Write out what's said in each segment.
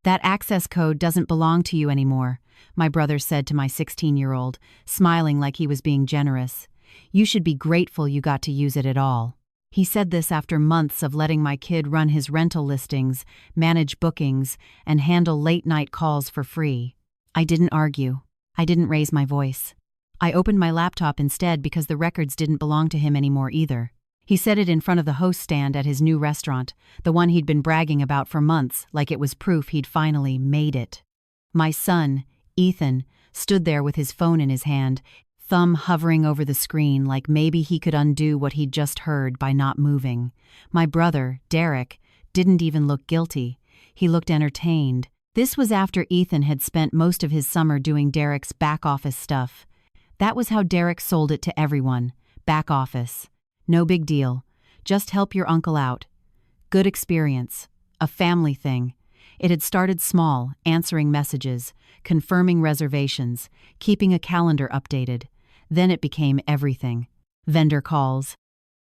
"That access code doesn't belong to you anymore," my brother said to my 16-year-old, smiling like he was being generous. "You should be grateful you got to use it at all." He said this after months of letting my kid run his rental listings, manage bookings, and handle late-night calls for free. I didn't argue. I didn't raise my voice. I opened my laptop instead because the records didn't belong to him anymore either. He said it in front of the host stand at his new restaurant, the one he'd been bragging about for months, like it was proof he'd finally made it. My son, Ethan, stood there with his phone in his hand, thumb hovering over the screen like maybe he could undo what he'd just heard by not moving. My brother, Derek, didn't even look guilty. He looked entertained. This was after Ethan had spent most of his summer doing Derek's back office stuff. That was how Derek sold it to everyone. Back office. No big deal. Just help your uncle out. Good experience. A family thing. It had started small, answering messages, confirming reservations, keeping a calendar updated. Then it became everything. Vendor calls,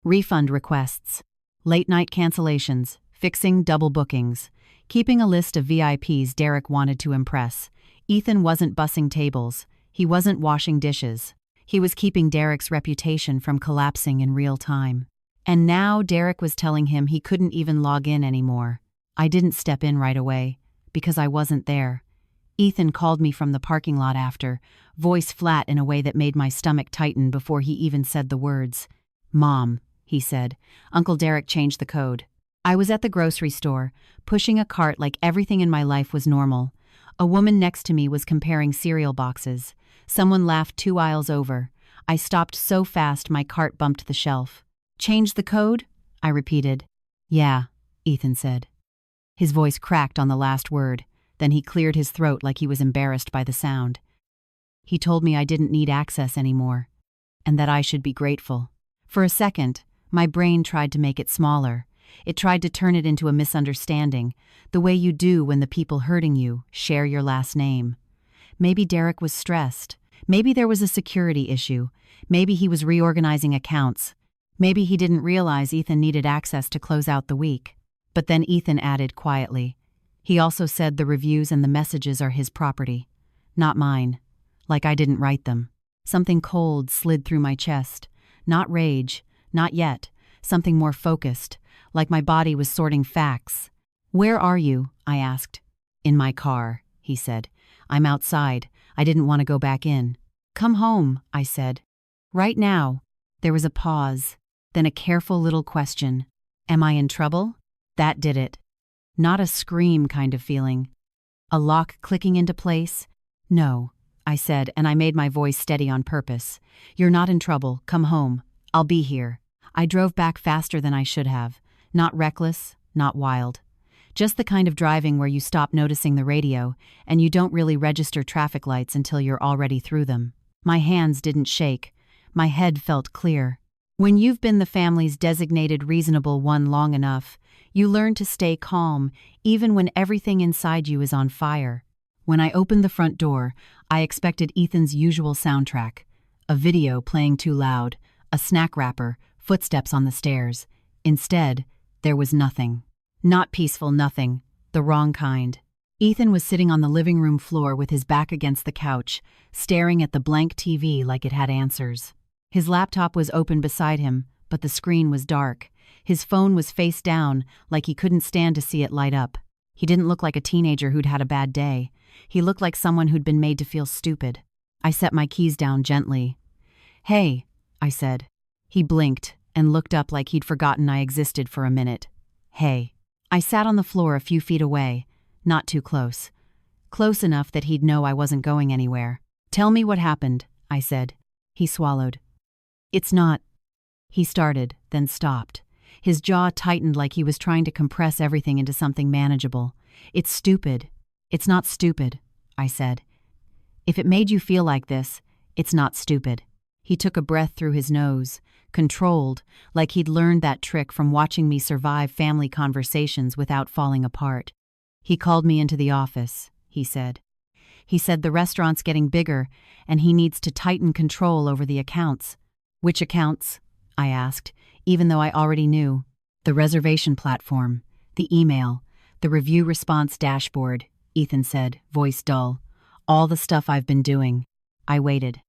refund requests, late-night cancellations, fixing double bookings, keeping a list of VIPs Derek wanted to impress. Ethan wasn't bussing tables. He wasn't washing dishes. He was keeping Derek's reputation from collapsing in real time. And now Derek was telling him he couldn't even log in anymore. I didn't step in right away, because I wasn't there. Ethan called me from the parking lot after, voice flat in a way that made my stomach tighten before he even said the words. "Mom," he said, "Uncle Derek changed the code." I was at the grocery store, pushing a cart like everything in my life was normal. A woman next to me was comparing cereal boxes. Someone laughed 2 aisles over. I stopped so fast my cart bumped the shelf. "Change the code?" I repeated. "Yeah," Ethan said. His voice cracked on the last word, then he cleared his throat like he was embarrassed by the sound. He told me I didn't need access anymore, and that I should be grateful. For a second, my brain tried to make it smaller. It tried to turn it into a misunderstanding, the way you do when the people hurting you share your last name. Maybe Derek was stressed. Maybe there was a security issue. Maybe he was reorganizing accounts. Maybe he didn't realize Ethan needed access to close out the week. But then Ethan added quietly. He also said the reviews and the messages are his property, not mine. Like I didn't write them. Something cold slid through my chest. Not rage, not yet. Something more focused, like my body was sorting facts. "Where are you?" I asked. "In my car," he said. "I'm outside. I didn't want to go back in." "Come home," I said. "Right now." There was a pause, then a careful little question. "Am I in trouble?" That did it. Not a scream kind of feeling. A lock clicking into place? "No," I said, and I made my voice steady on purpose. "You're not in trouble. Come home. I'll be here." I drove back faster than I should have. Not reckless, not wild. Just the kind of driving where you stop noticing the radio and you don't really register traffic lights until you're already through them. My hands didn't shake. My head felt clear. When you've been the family's designated reasonable one long enough, you learn to stay calm even when everything inside you is on fire. When I opened the front door, I expected Ethan's usual soundtrack. A video playing too loud, a snack wrapper, footsteps on the stairs. Instead, there was nothing. Not peaceful nothing, the wrong kind. Ethan was sitting on the living room floor with his back against the couch, staring at the blank TV like it had answers. His laptop was open beside him, but the screen was dark. His phone was face down, like he couldn't stand to see it light up. He didn't look like a teenager who'd had a bad day. He looked like someone who'd been made to feel stupid. I set my keys down gently. "Hey," I said. He blinked and looked up like he'd forgotten I existed for a minute. "Hey." I sat on the floor a few feet away, not too close. Close enough that he'd know I wasn't going anywhere. "Tell me what happened," I said. He swallowed. "It's not..." He started, then stopped. His jaw tightened like he was trying to compress everything into something manageable. "It's stupid." "It's not stupid," I said. "If it made you feel like this, it's not stupid." He took a breath through his nose, controlled, like he'd learned that trick from watching me survive family conversations without falling apart. "He called me into the office," he said. "He said the restaurant's getting bigger, and he needs to tighten control over the accounts." "Which accounts?" I asked, even though I already knew. "The reservation platform, the email, the review response dashboard," Ethan said, voice dull. All the stuff I've been doing. I waited.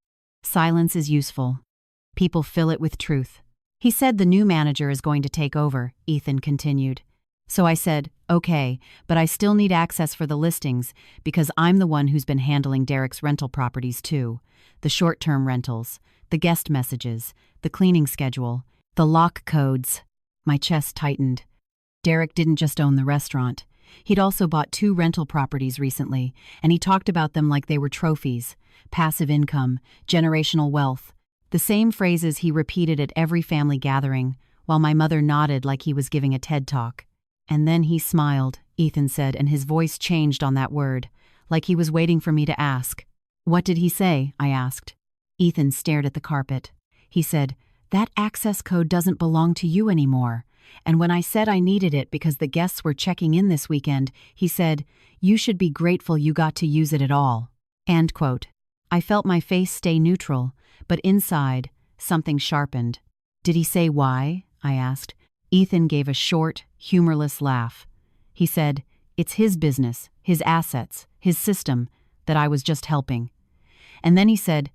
Silence is useful. People fill it with truth. He said the new manager is going to take over, Ethan continued. So I said, okay, but I still need access for the listings because I'm the one who's been handling Derek's rental properties too. The short-term rentals, the guest messages, the cleaning schedule, the lock codes. My chest tightened. Derek didn't just own the restaurant. He'd also bought 2 rental properties recently, and he talked about them like they were trophies, passive income, generational wealth, the same phrases he repeated at every family gathering, while my mother nodded like he was giving a TED Talk. And then he smiled, Ethan said, and his voice changed on that word, like he was waiting for me to ask. What did he say? I asked. Ethan stared at the carpet. He said, that access code doesn't belong to you anymore. And when I said I needed it because the guests were checking in this weekend, he said, you should be grateful you got to use it at all. End quote. I felt my face stay neutral, but inside, something sharpened. Did he say why? I asked. Ethan gave a short, humorless laugh. He said, it's his business, his assets, his system, that I was just helping. And then he said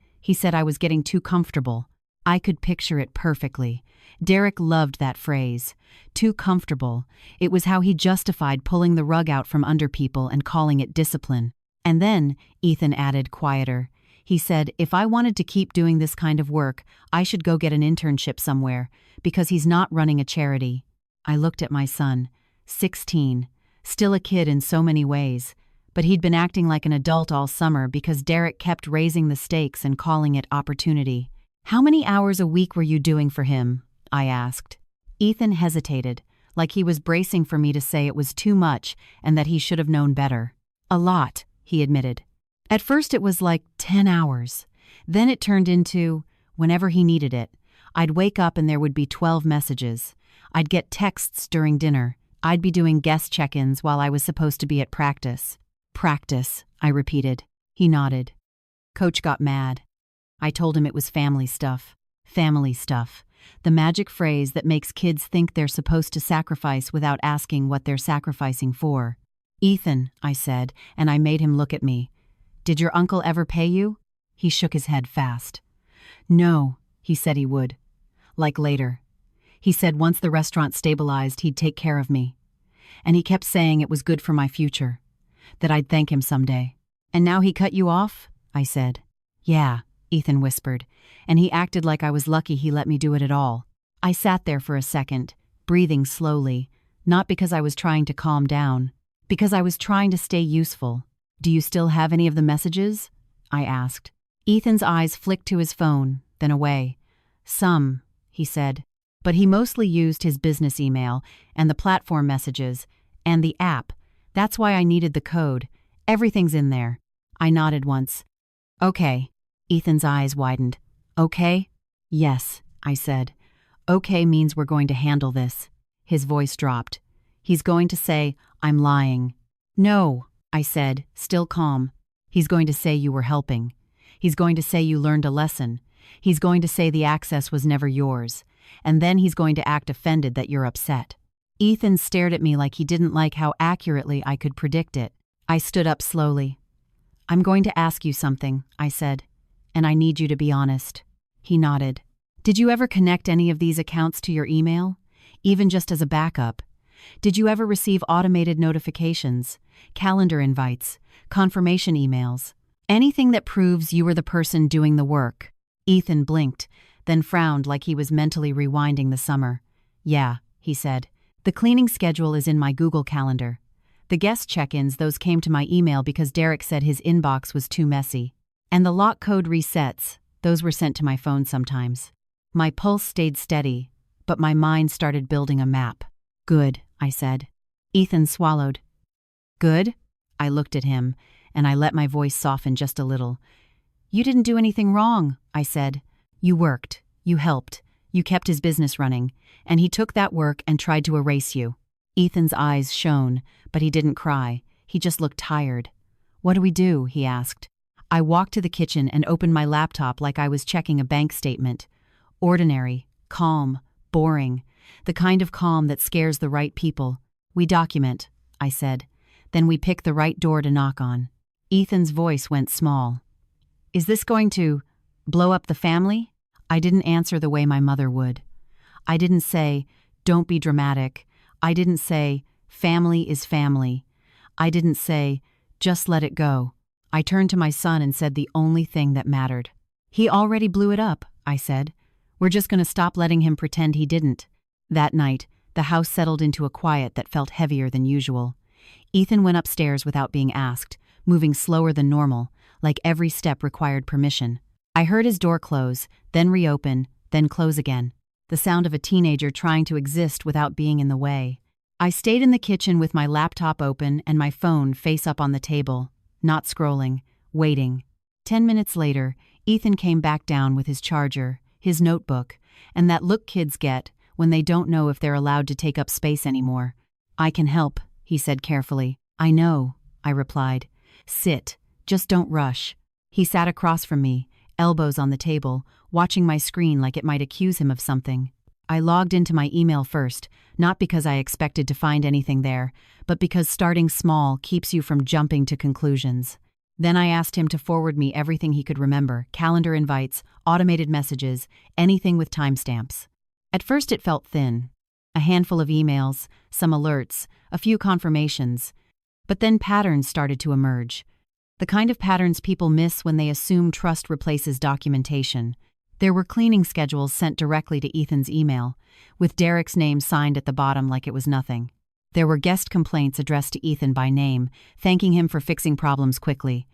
I was getting too comfortable. I could picture it perfectly. Derek loved that phrase. Too comfortable. It was how he justified pulling the rug out from under people and calling it discipline. And then, Ethan added, quieter, he said, if I wanted to keep doing this kind of work, I should go get an internship somewhere, because he's not running a charity. I looked at my son, 16, still a kid in so many ways, but he'd been acting like an adult all summer because Derek kept raising the stakes and calling it opportunity. How many hours a week were you doing for him? I asked. Ethan hesitated, like he was bracing for me to say it was too much and that he should have known better. A lot, he admitted. At first it was like 10 hours. Then it turned into, whenever he needed it, I'd wake up and there would be 12 messages. I'd get texts during dinner. I'd be doing guest check-ins while I was supposed to be at practice. Practice, I repeated. He nodded. Coach got mad. I told him it was family stuff. Family stuff. The magic phrase that makes kids think they're supposed to sacrifice without asking what they're sacrificing for. Ethan, I said, and I made him look at me. Did your uncle ever pay you? He shook his head fast. No, he said he would. Like later. He said once the restaurant stabilized, he'd take care of me. And he kept saying it was good for my future. That I'd thank him someday. And now he cut you off? I said. Yeah, Ethan whispered, and he acted like I was lucky he let me do it at all. I sat there for a second, breathing slowly, not because I was trying to calm down, because I was trying to stay useful. Do you still have any of the messages? I asked. Ethan's eyes flicked to his phone, then away. Some, he said, but he mostly used his business email and the platform messages and the app. That's why I needed the code. Everything's in there. I nodded once. Okay. Ethan's eyes widened. Okay? Yes, I said. Okay means we're going to handle this. His voice dropped. He's going to say, I'm lying. No, I said, still calm. He's going to say you were helping. He's going to say you learned a lesson. He's going to say the access was never yours. And then he's going to act offended that you're upset. Ethan stared at me like he didn't like how accurately I could predict it. I stood up slowly. I'm going to ask you something, I said, and I need you to be honest. He nodded. Did you ever connect any of these accounts to your email? Even just as a backup? Did you ever receive automated notifications, calendar invites, confirmation emails? Anything that proves you were the person doing the work? Ethan blinked, then frowned like he was mentally rewinding the summer. Yeah, he said. The cleaning schedule is in my Google Calendar. The guest check-ins, those came to my email because Derek said his inbox was too messy. And the lock code resets, those were sent to my phone sometimes. My pulse stayed steady, but my mind started building a map. Good, I said. Ethan swallowed. Good? I looked at him, and I let my voice soften just a little. You didn't do anything wrong, I said. You worked, you helped, you kept his business running, and he took that work and tried to erase you. Ethan's eyes shone, but he didn't cry. He just looked tired. What do we do? He asked. I walked to the kitchen and opened my laptop like I was checking a bank statement. Ordinary, calm, boring, the kind of calm that scares the right people. We document, I said. Then we pick the right door to knock on. Ethan's voice went small. Is this going to blow up the family? I didn't answer the way my mother would. I didn't say, don't be dramatic. I didn't say, family is family. I didn't say, just let it go. I turned to my son and said the only thing that mattered. He already blew it up, I said. We're just going to stop letting him pretend he didn't. That night, the house settled into a quiet that felt heavier than usual. Ethan went upstairs without being asked, moving slower than normal, like every step required permission. I heard his door close, then reopen, then close again. The sound of a teenager trying to exist without being in the way. I stayed in the kitchen with my laptop open and my phone face up on the table, not scrolling, waiting. 10 minutes later, Ethan came back down with his charger, his notebook, and that look kids get when they don't know if they're allowed to take up space anymore. I can help, he said carefully. I know, I replied. Sit, just don't rush. He sat across from me, elbows on the table, watching my screen like it might accuse him of something. I logged into my email first, not because I expected to find anything there, but because starting small keeps you from jumping to conclusions. Then I asked him to forward me everything he could remember, calendar invites, automated messages, anything with timestamps. At first it felt thin. A handful of emails, some alerts, a few confirmations. But then patterns started to emerge. The kind of patterns people miss when they assume trust replaces documentation. There were cleaning schedules sent directly to Ethan's email, with Derek's name signed at the bottom like it was nothing. There were guest complaints addressed to Ethan by name, thanking him for fixing problems quickly.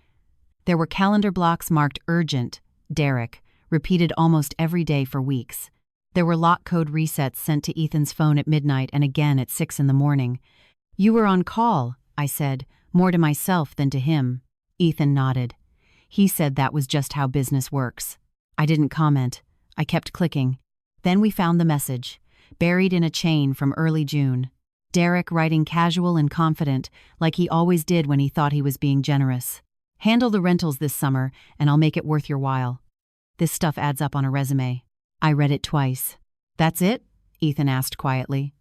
There were calendar blocks marked urgent, Derek, repeated almost every day for weeks. There were lock code resets sent to Ethan's phone at midnight and again at 6 in the morning. You were on call, I said, more to myself than to him. Ethan nodded. He said that was just how business works. I didn't comment. I kept clicking. Then we found the message, buried in a chain from early June. Derek writing casual and confident, like he always did when he thought he was being generous. Handle the rentals this summer, and I'll make it worth your while. This stuff adds up on a resume. I read it twice. That's it? Ethan asked quietly.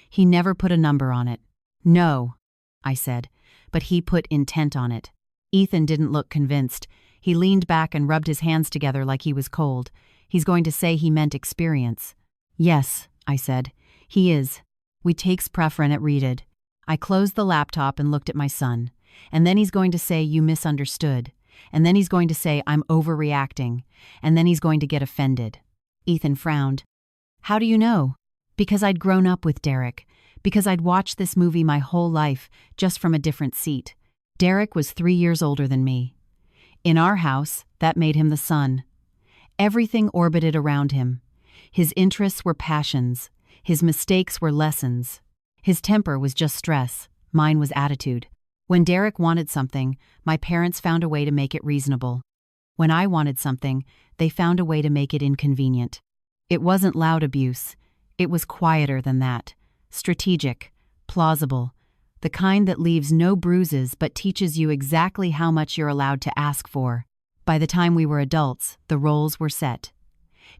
He never put a number on it. No, I said, but he put intent on it. Ethan didn't look convinced. He leaned back and rubbed his hands together like he was cold. He's going to say he meant experience. Yes, I said. He is. We takes preferen at readed. I closed the laptop and looked at my son. And then he's going to say you misunderstood. And then he's going to say I'm overreacting. And then he's going to get offended. Ethan frowned. How do you know? Because I'd grown up with Derek. Because I'd watched this movie my whole life, just from a different seat. Derek was 3 years older than me. In our house, that made him the sun. Everything orbited around him. His interests were passions. His mistakes were lessons. His temper was just stress. Mine was attitude. When Derek wanted something, my parents found a way to make it reasonable. When I wanted something, they found a way to make it inconvenient. It wasn't loud abuse. It was quieter than that. Strategic, plausible, the kind that leaves no bruises but teaches you exactly how much you're allowed to ask for. By the time we were adults, the roles were set.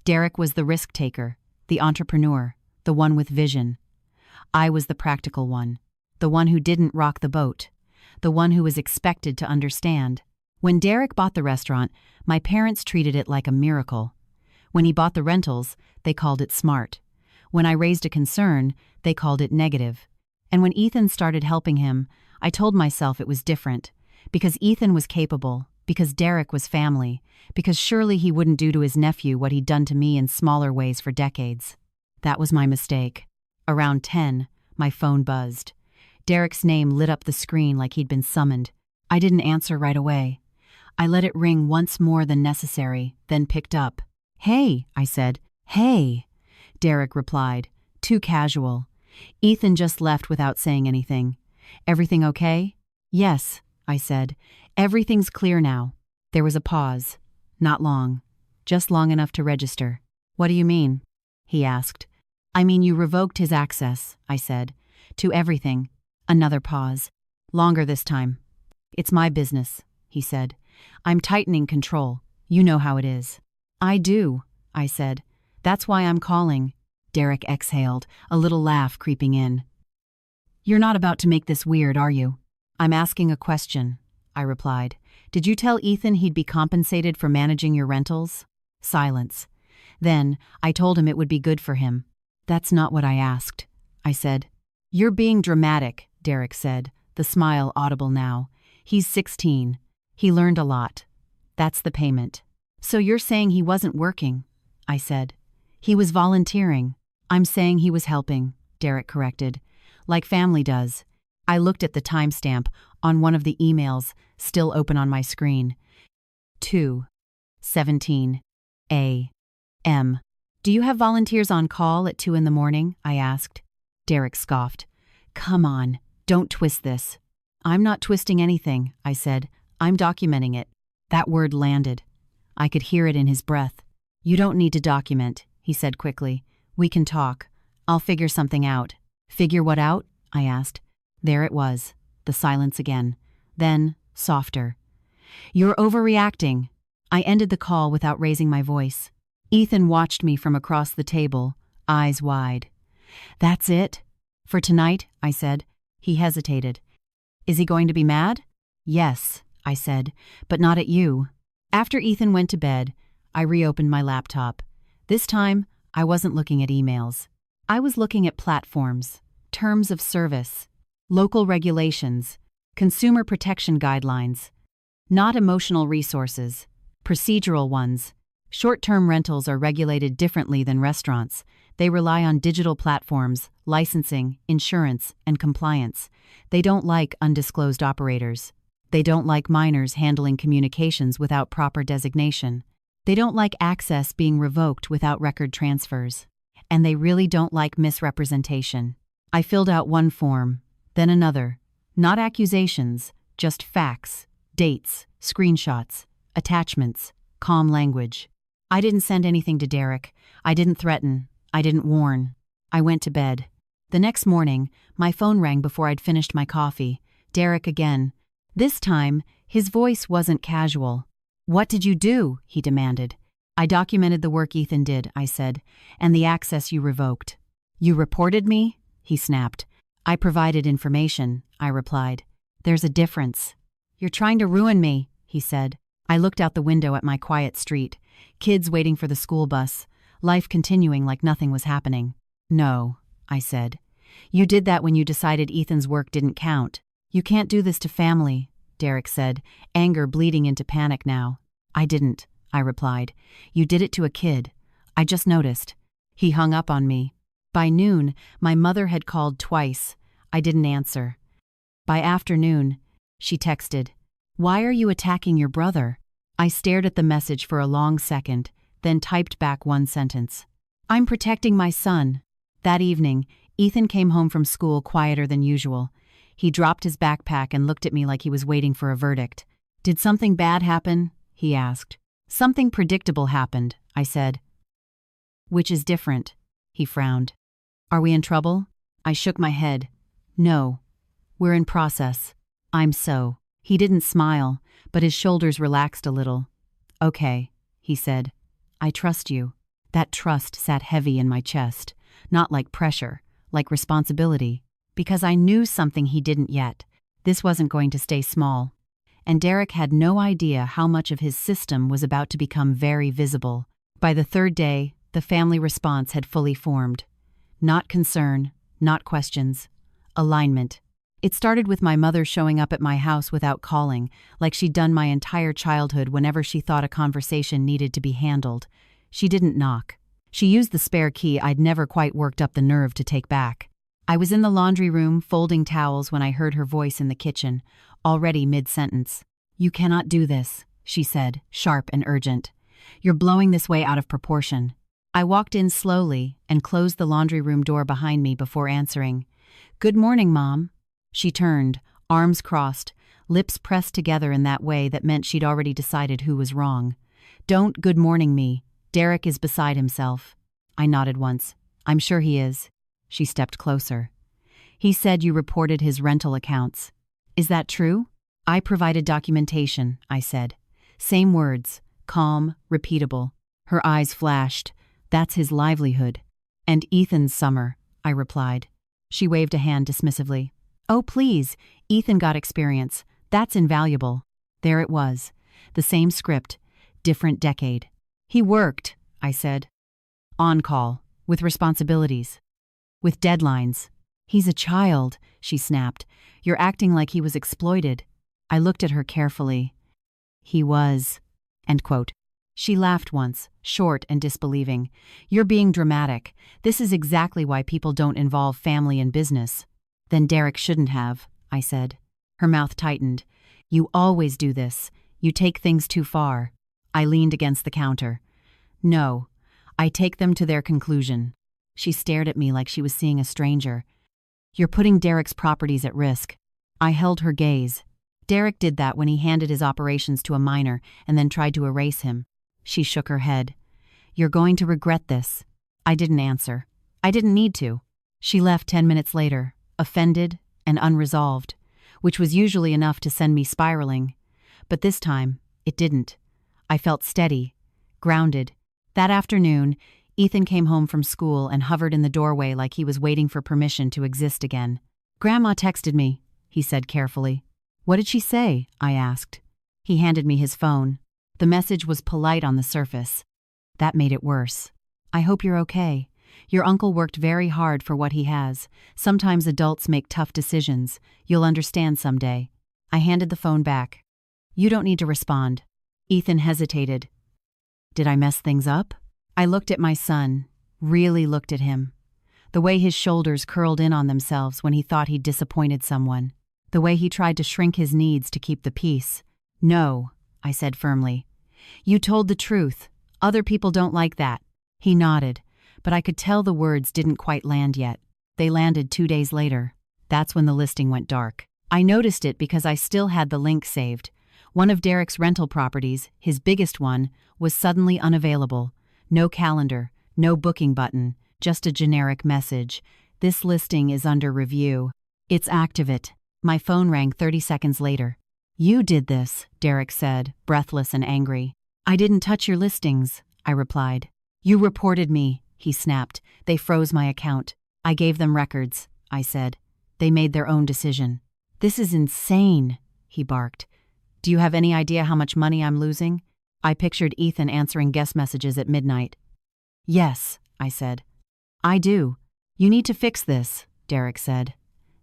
Derek was the risk taker, the entrepreneur, the one with vision. I was the practical one, the one who didn't rock the boat, the one who was expected to understand. When Derek bought the restaurant, my parents treated it like a miracle. When he bought the rentals, they called it smart. When I raised a concern, they called it negative. And when Ethan started helping him, I told myself it was different. Because Ethan was capable, because Derek was family, because surely he wouldn't do to his nephew what he'd done to me in smaller ways for decades. That was my mistake. Around 10, my phone buzzed. Derek's name lit up the screen like he'd been summoned. I didn't answer right away. I let it ring once more than necessary, then picked up. Hey, I said. Hey, Derek replied, too casual. Ethan just left without saying anything. Everything okay? Yes, I said. Everything's clear now. There was a pause. Not long. Just long enough to register. What do you mean? He asked. I mean you revoked his access, I said. To everything. Another pause. Longer this time. It's my business, he said. I'm tightening control. You know how it is. I do, I said. That's why I'm calling. Derek exhaled, a little laugh creeping in. You're not about to make this weird, are you? I'm asking a question, I replied. Did you tell Ethan he'd be compensated for managing your rentals? Silence. Then, I told him it would be good for him. That's not what I asked, I said. You're being dramatic, Derek said, the smile audible now. He's 16. He learned a lot. That's the payment. So you're saying he wasn't working? I said. He was volunteering. I'm saying he was helping, Derek corrected. Like family does. I looked at the timestamp on one of the emails still open on my screen. 2:17 a.m. Do you have volunteers on call at 2 in the morning? I asked. Derek scoffed. Come on, don't twist this. I'm not twisting anything, I said. I'm documenting it. That word landed. I could hear it in his breath. You don't need to document, he said quickly. We can talk. I'll figure something out. Figure what out? I asked. There it was, the silence again. Then, softer. You're overreacting. I ended the call without raising my voice. Ethan watched me from across the table, eyes wide. That's it? For tonight, I said. He hesitated. Is he going to be mad? Yes, I said, but not at you. After Ethan went to bed, I reopened my laptop. This time, I wasn't looking at emails. I was looking at platforms, terms of service, local regulations, consumer protection guidelines. Not emotional resources, procedural ones. Short-term rentals are regulated differently than restaurants. They rely on digital platforms, licensing, insurance, and compliance. They don't like undisclosed operators. They don't like minors handling communications without proper designation. They don't like access being revoked without record transfers. And they really don't like misrepresentation. I filled out one form, then another. Not accusations, just facts, dates, screenshots, attachments, calm language. I didn't send anything to Derek. I didn't threaten. I didn't warn. I went to bed. The next morning, my phone rang before I'd finished my coffee. Derek again. This time, his voice wasn't casual. What did you do? He demanded. I documented the work Ethan did, I said, and the access you revoked. You reported me? He snapped. I provided information, I replied. There's a difference. You're trying to ruin me, he said. I looked out the window at my quiet street. Kids waiting for the school bus. Life continuing like nothing was happening. No, I said. You did that when you decided Ethan's work didn't count. You can't do this to family, Derek said, anger bleeding into panic now. I didn't, I replied. You did it to a kid. I just noticed. He hung up on me. By noon, my mother had called twice. I didn't answer. By afternoon, she texted, Why are you attacking your brother? I stared at the message for a long second, then typed back one sentence. I'm protecting my son. That evening, Ethan came home from school quieter than usual. He dropped his backpack and looked at me like he was waiting for a verdict. Did something bad happen? He asked. Something predictable happened, I said. Which is different, he frowned. Are we in trouble? I shook my head. No. We're in process. I'm so. He didn't smile, but his shoulders relaxed a little. Okay, he said. I trust you. That trust sat heavy in my chest, not like pressure, like responsibility, because I knew something he didn't yet. This wasn't going to stay small. And Derek had no idea how much of his system was about to become very visible. By the third day, the family response had fully formed. Not concern, not questions. Alignment. It started with my mother showing up at my house without calling, like she'd done my entire childhood whenever she thought a conversation needed to be handled. She didn't knock. She used the spare key I'd never quite worked up the nerve to take back. I was in the laundry room folding towels when I heard her voice in the kitchen, already mid-sentence. You cannot do this, she said, sharp and urgent. You're blowing this way out of proportion. I walked in slowly and closed the laundry room door behind me before answering. Good morning, Mom. She turned, arms crossed, lips pressed together in that way that meant she'd already decided who was wrong. Don't good morning me. Derek is beside himself. I nodded once. I'm sure he is. She stepped closer. He said you reported his rental accounts. Is that true? I provided documentation, I said. Same words, calm, repeatable. Her eyes flashed. That's his livelihood. And Ethan's summer, I replied. She waved a hand dismissively. Oh, please, Ethan got experience. That's invaluable. There it was. The same script, different decade. He worked, I said. On call, with responsibilities, with deadlines. He's a child, she snapped. You're acting like he was exploited. I looked at her carefully. He was. End quote. She laughed once, short and disbelieving. You're being dramatic. This is exactly why people don't involve family in business. Then Derek shouldn't have, I said. Her mouth tightened. You always do this. You take things too far. I leaned against the counter. No, I take them to their conclusion. She stared at me like she was seeing a stranger. You're putting Derek's properties at risk. I held her gaze. Derek did that when he handed his operations to a minor and then tried to erase him. She shook her head. You're going to regret this. I didn't answer. I didn't need to. She left 10 minutes later, offended and unresolved, which was usually enough to send me spiraling. But this time, it didn't. I felt steady, grounded. That afternoon, Ethan came home from school and hovered in the doorway like he was waiting for permission to exist again. Grandma texted me, he said carefully. What did she say? I asked. He handed me his phone. The message was polite on the surface. That made it worse. I hope you're okay. Your uncle worked very hard for what he has. Sometimes adults make tough decisions. You'll understand someday. I handed the phone back. You don't need to respond. Ethan hesitated. Did I mess things up? I looked at my son, really looked at him. The way his shoulders curled in on themselves when he thought he'd disappointed someone. The way he tried to shrink his needs to keep the peace. No, I said firmly. You told the truth. Other people don't like that. He nodded, but I could tell the words didn't quite land yet. They landed 2 days later. That's when the listing went dark. I noticed it because I still had the link saved. One of Derek's rental properties, his biggest one, was suddenly unavailable. No calendar, no booking button, just a generic message. This listing is under review. It's activate. My phone rang 30 seconds later. You did this, Derek said, breathless and angry. I didn't touch your listings, I replied. You reported me, he snapped. They froze my account. I gave them records, I said. They made their own decision. This is insane, he barked. Do you have any idea how much money I'm losing? I pictured Ethan answering guest messages at midnight. Yes, I said. I do. You need to fix this, Derek said.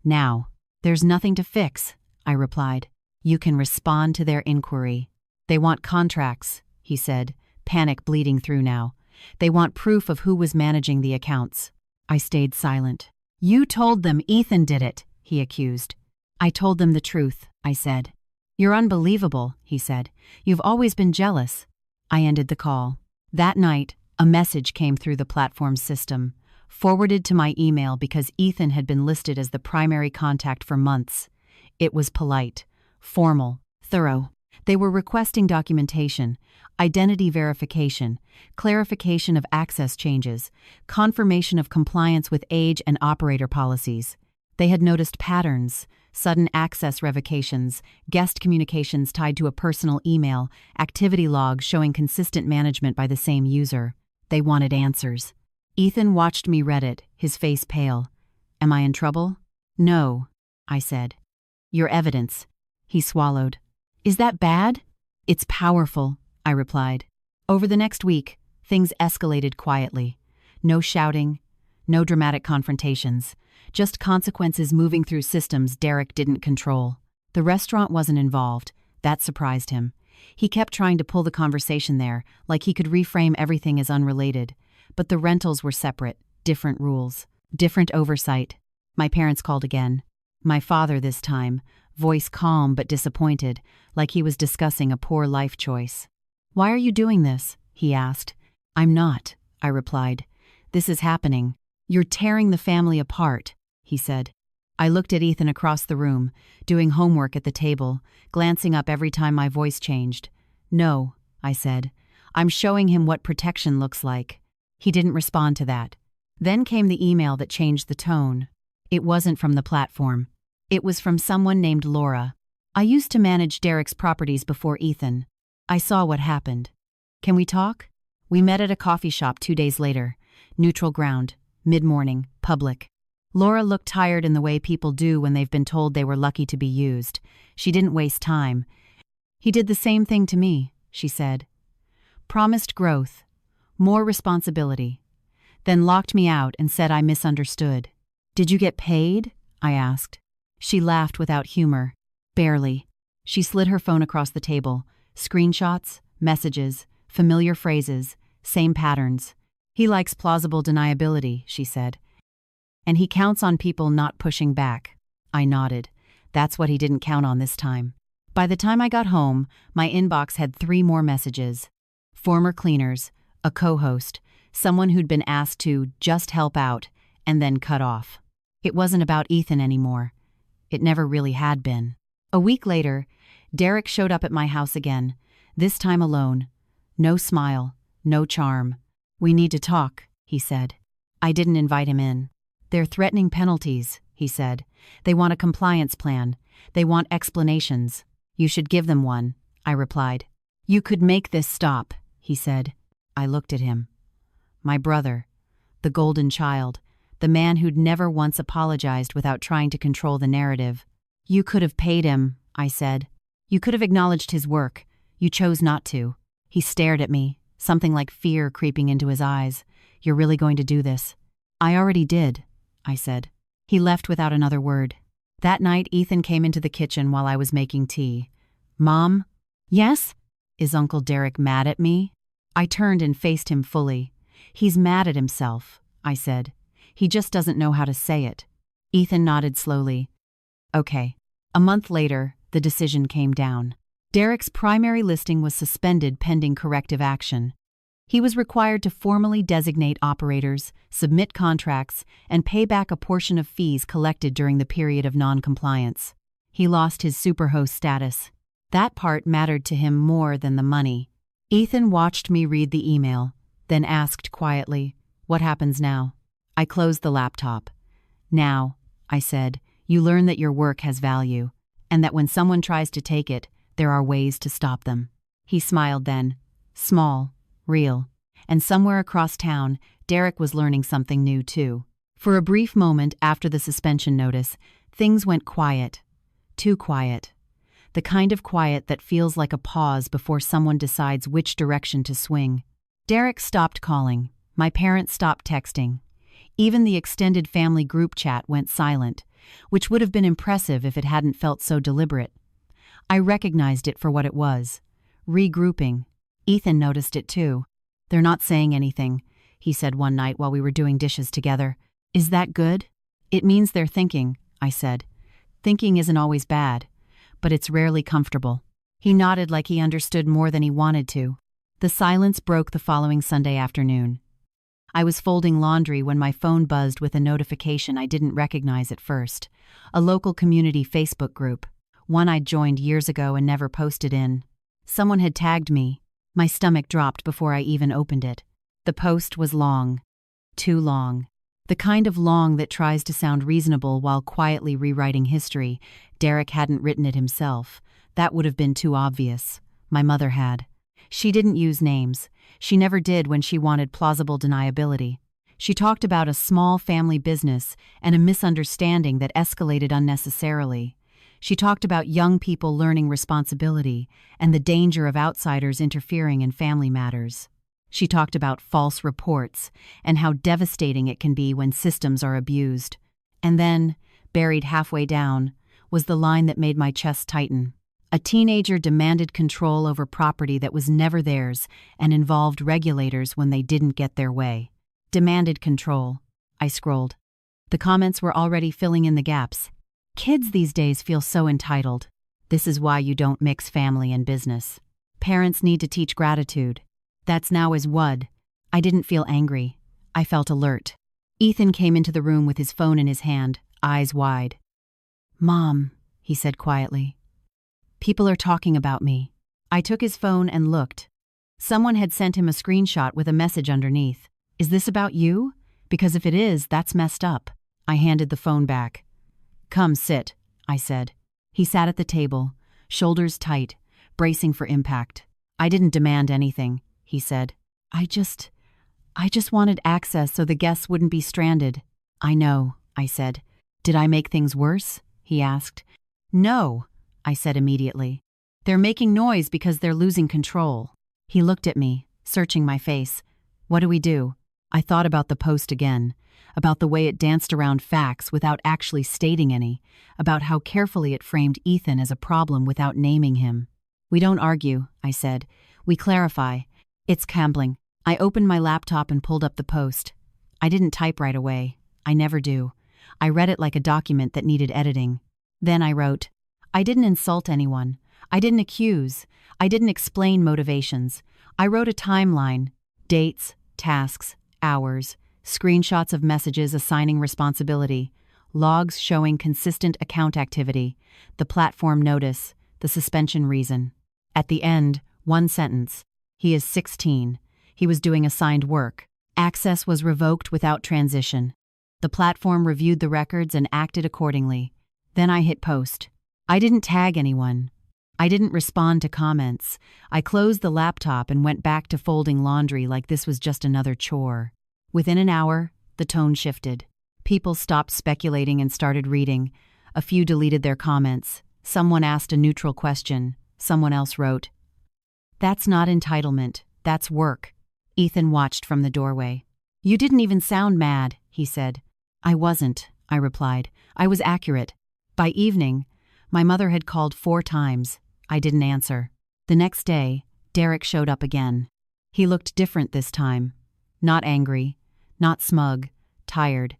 Now. There's nothing to fix, I replied. You can respond to their inquiry. They want contracts, he said, panic bleeding through now. They want proof of who was managing the accounts. I stayed silent. You told them Ethan did it, he accused. I told them the truth, I said. You're unbelievable, he said. You've always been jealous. I ended the call. That night, a message came through the platform's system, forwarded to my email because Ethan had been listed as the primary contact for months. It was polite, formal, thorough. They were requesting documentation, identity verification, clarification of access changes, confirmation of compliance with age and operator policies. They had noticed patterns, sudden access revocations, guest communications tied to a personal email, activity logs showing consistent management by the same user. They wanted answers. Ethan watched me read it, his face pale. Am I in trouble? No, I said. Your evidence. He swallowed. Is that bad? It's powerful, I replied. Over the next week, things escalated quietly. No shouting, no dramatic confrontations, just consequences moving through systems Derek didn't control. The restaurant wasn't involved. That surprised him. He kept trying to pull the conversation there, like he could reframe everything as unrelated. But the rentals were separate, different rules, different oversight. My parents called again. My father this time, voice calm but disappointed, like he was discussing a poor life choice. Why are you doing this? He asked. I'm not, I replied. This is happening. You're tearing the family apart, he said. I looked at Ethan across the room, doing homework at the table, glancing up every time my voice changed. No, I said. I'm showing him what protection looks like. He didn't respond to that. Then came the email that changed the tone. It wasn't from the platform. It was from someone named Laura. I used to manage Derek's properties before Ethan. I saw what happened. Can we talk? We met at a coffee shop 2 days later. Neutral ground, mid-morning, public. Laura looked tired in the way people do when they've been told they were lucky to be used. She didn't waste time. He did the same thing to me, she said. Promised growth, more responsibility, then locked me out and said I misunderstood. Did you get paid? I asked. She laughed without humor. Barely. She slid her phone across the table. Screenshots, messages, familiar phrases, same patterns. He likes plausible deniability, she said. And he counts on people not pushing back. I nodded. That's what he didn't count on this time. By the time I got home, my inbox had 3 more messages. Former cleaners, a co-host, someone who'd been asked to just help out, and then cut off. It wasn't about Ethan anymore. It never really had been. A week later, Derek showed up at my house again, this time alone. No smile, no charm. We need to talk, he said. I didn't invite him in. They're threatening penalties, he said. They want a compliance plan. They want explanations. You should give them one, I replied. You could make this stop, he said. I looked at him. My brother, the golden child, the man who'd never once apologized without trying to control the narrative. You could have paid him, I said. You could have acknowledged his work. You chose not to. He stared at me, something like fear creeping into his eyes. You're really going to do this? I already did, I said. He left without another word. That night, Ethan came into the kitchen while I was making tea. Mom? Yes? Is Uncle Derek mad at me? I turned and faced him fully. He's mad at himself, I said. He just doesn't know how to say it. Ethan nodded slowly. Okay. A month later, the decision came down. Derek's primary listing was suspended pending corrective action. He was required to formally designate operators, submit contracts, and pay back a portion of fees collected during the period of non-compliance. He lost his superhost status. That part mattered to him more than the money. Ethan watched me read the email, then asked quietly, "What happens now?" I closed the laptop. Now, I said, you learn that your work has value, and that when someone tries to take it, there are ways to stop them. He smiled then. Small, real. And somewhere across town, Derek was learning something new too. For a brief moment after the suspension notice, things went quiet. Too quiet. The kind of quiet that feels like a pause before someone decides which direction to swing. Derek stopped calling. My parents stopped texting. Even the extended family group chat went silent, which would have been impressive if it hadn't felt so deliberate. I recognized it for what it was. Regrouping. Ethan noticed it too. They're not saying anything, he said one night while we were doing dishes together. Is that good? It means they're thinking, I said. Thinking isn't always bad, but it's rarely comfortable. He nodded like he understood more than he wanted to. The silence broke the following Sunday afternoon. I was folding laundry when my phone buzzed with a notification I didn't recognize at first. A local community Facebook group, one I'd joined years ago and never posted in. Someone had tagged me. My stomach dropped before I even opened it. The post was long. Too long. The kind of long that tries to sound reasonable while quietly rewriting history. Derek hadn't written it himself. That would have been too obvious. My mother had. She didn't use names. She never did when she wanted plausible deniability. She talked about a small family business and a misunderstanding that escalated unnecessarily. She talked about young people learning responsibility and the danger of outsiders interfering in family matters. She talked about false reports and how devastating it can be when systems are abused. And then, buried halfway down, was the line that made my chest tighten. A teenager demanded control over property that was never theirs and involved regulators when they didn't get their way. Demanded control. I scrolled. The comments were already filling in the gaps. Kids these days feel so entitled. This is why you don't mix family and business. Parents need to teach gratitude. That's now is WUD. I didn't feel angry. I felt alert. Ethan came into the room with his phone in his hand, eyes wide. "Mom," he said quietly. "People are talking about me." I took his phone and looked. Someone had sent him a screenshot with a message underneath. "Is this about you? Because if it is, that's messed up." I handed the phone back. "Come sit," I said. He sat at the table, shoulders tight, bracing for impact. "I didn't demand anything," he said. I just wanted access so the guests wouldn't be stranded." "I know," I said. Did I make things worse? He asked. No, I said immediately. They're making noise because they're losing control. He looked at me, searching my face. What do we do? I thought about the post again, about the way it danced around facts without actually stating any, about how carefully it framed Ethan as a problem without naming him. We don't argue, I said. We clarify. It's gambling. I opened my laptop and pulled up the post. I didn't type right away. I never do. I read it like a document that needed editing. Then I wrote, I didn't insult anyone. I didn't accuse. I didn't explain motivations. I wrote a timeline, dates, tasks, hours, screenshots of messages assigning responsibility, logs showing consistent account activity, the platform notice, the suspension reason. At the end, one sentence. He is 16. He was doing assigned work. Access was revoked without transition. The platform reviewed the records and acted accordingly. Then I hit post. I didn't tag anyone. I didn't respond to comments. I closed the laptop and went back to folding laundry like this was just another chore. Within an hour, the tone shifted. People stopped speculating and started reading. A few deleted their comments. Someone asked a neutral question. Someone else wrote, That's not entitlement. That's work. Ethan watched from the doorway. You didn't even sound mad, he said. I wasn't, I replied. I was accurate. By evening, my mother had called 4 times. I didn't answer. The next day, Derek showed up again. He looked different this time. Not angry, not smug, tired.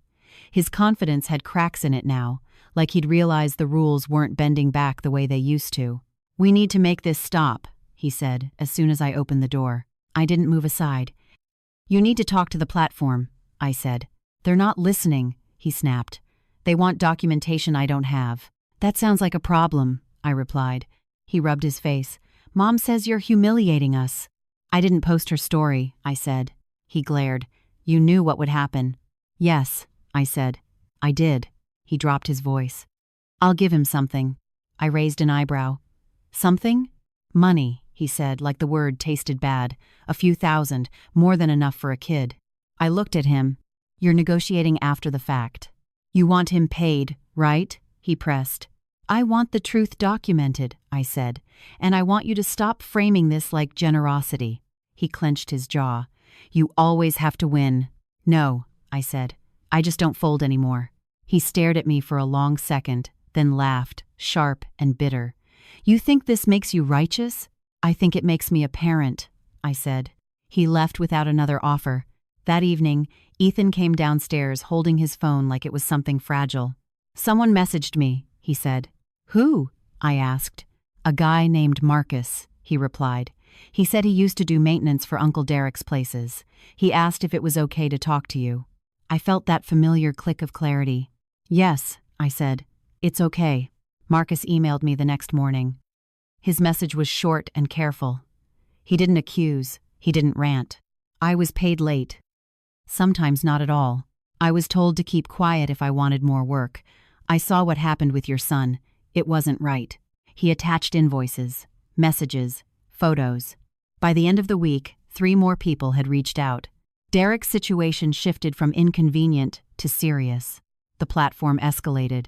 His confidence had cracks in it now, like he'd realized the rules weren't bending back the way they used to. We need to make this stop, he said as soon as I opened the door. I didn't move aside. You need to talk to the platform, I said. They're not listening, he snapped. They want documentation I don't have. That sounds like a problem, I replied. He rubbed his face. Mom says you're humiliating us. I didn't post her story, I said. He glared. You knew what would happen. Yes, I said. I did. He dropped his voice. I'll give him something. I raised an eyebrow. Something? Money, he said, like the word tasted bad. A few thousand, more than enough for a kid. I looked at him. You're negotiating after the fact. You want him paid, right? He pressed. I want the truth documented, I said, and I want you to stop framing this like generosity. He clenched his jaw. You always have to win. No, I said. I just don't fold anymore. He stared at me for a long second, then laughed, sharp and bitter. You think this makes you righteous? I think it makes me a parent, I said. He left without another offer. That evening, Ethan came downstairs holding his phone like it was something fragile. Someone messaged me, he said. Who? I asked. A guy named Marcus, he replied. He said he used to do maintenance for Uncle Derek's places. He asked if it was okay to talk to you. I felt that familiar click of clarity. Yes, I said. It's okay. Marcus emailed me the next morning. His message was short and careful. He didn't accuse. He didn't rant. I was paid late. Sometimes not at all. I was told to keep quiet if I wanted more work. I saw what happened with your son. It wasn't right. He attached invoices, messages, photos. By the end of the week, 3 more people had reached out. Derek's situation shifted from inconvenient to serious. The platform escalated.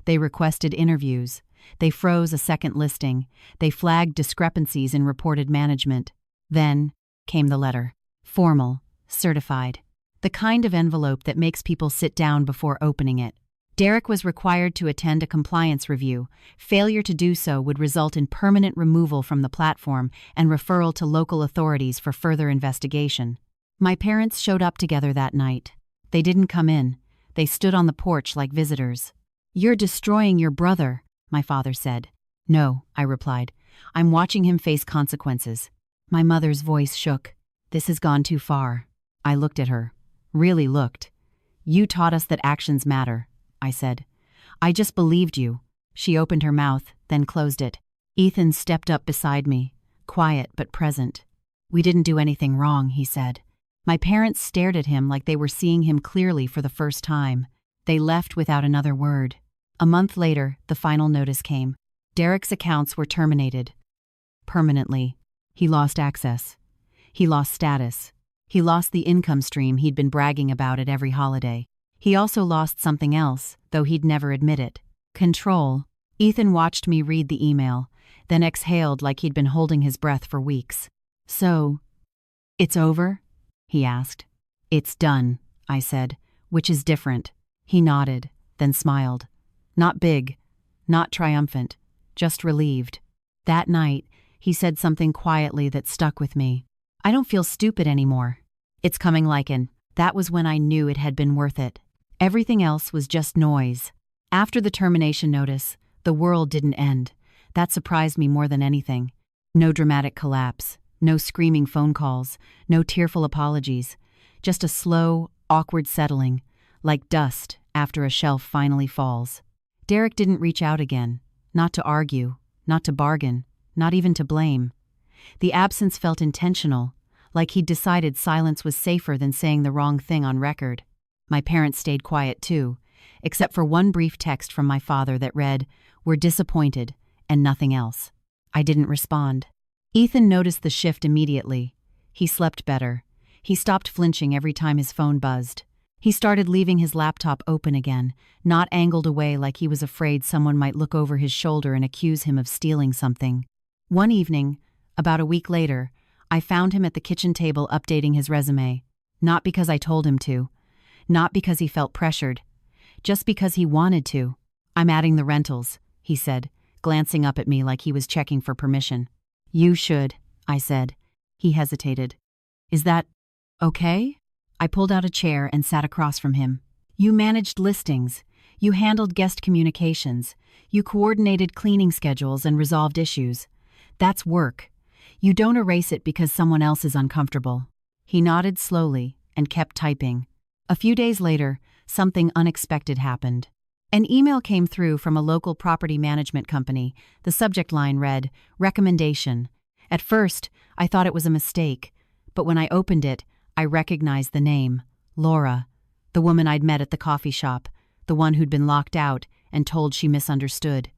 They requested interviews. They froze a second listing. They flagged discrepancies in reported management. Then came the letter. Formal, certified. The kind of envelope that makes people sit down before opening it. Derek was required to attend a compliance review. Failure to do so would result in permanent removal from the platform and referral to local authorities for further investigation. My parents showed up together that night. They didn't come in. They stood on the porch like visitors. You're destroying your brother, my father said. No, I replied. I'm watching him face consequences. My mother's voice shook. This has gone too far. I looked at her. Really looked. You taught us that actions matter, I said. I just believed you. She opened her mouth, then closed it. Ethan stepped up beside me, quiet but present. We didn't do anything wrong, he said. My parents stared at him like they were seeing him clearly for the first time. They left without another word. A month later, the final notice came. Derek's accounts were terminated. Permanently. He lost access. He lost status. He lost the income stream he'd been bragging about at every holiday. He also lost something else, though he'd never admit it. Control. Ethan watched me read the email, then exhaled like he'd been holding his breath for weeks. So, it's over? He asked. It's done, I said, which is different. He nodded, then smiled. Not big, not triumphant, just relieved. That night, he said something quietly that stuck with me. I don't feel stupid anymore. It's coming like an. That was when I knew it had been worth it. Everything else was just noise. After the termination notice, the world didn't end. That surprised me more than anything. No dramatic collapse, no screaming phone calls, no tearful apologies. Just a slow, awkward settling, like dust after a shelf finally falls. Derek didn't reach out again, not to argue, not to bargain, not even to blame. The absence felt intentional, like he'd decided silence was safer than saying the wrong thing on record. My parents stayed quiet too, except for one brief text from my father that read, "We're disappointed," and nothing else. I didn't respond. Ethan noticed the shift immediately. He slept better. He stopped flinching every time his phone buzzed. He started leaving his laptop open again, not angled away like he was afraid someone might look over his shoulder and accuse him of stealing something. One evening, about a week later, I found him at the kitchen table updating his resume. Not because I told him to. Not because he felt pressured. Just because he wanted to. "I'm adding the rentals," he said, glancing up at me like he was checking for permission. "You should," I said. He hesitated. "Is that okay?" I pulled out a chair and sat across from him. "You managed listings. You handled guest communications. You coordinated cleaning schedules and resolved issues. That's work. You don't erase it because someone else is uncomfortable." He nodded slowly and kept typing. A few days later, something unexpected happened. An email came through from a local property management company. The subject line read, "Recommendation." At first, I thought it was a mistake, but when I opened it, I recognized the name, Laura, the woman I'd met at the coffee shop, the one who'd been locked out and told she misunderstood.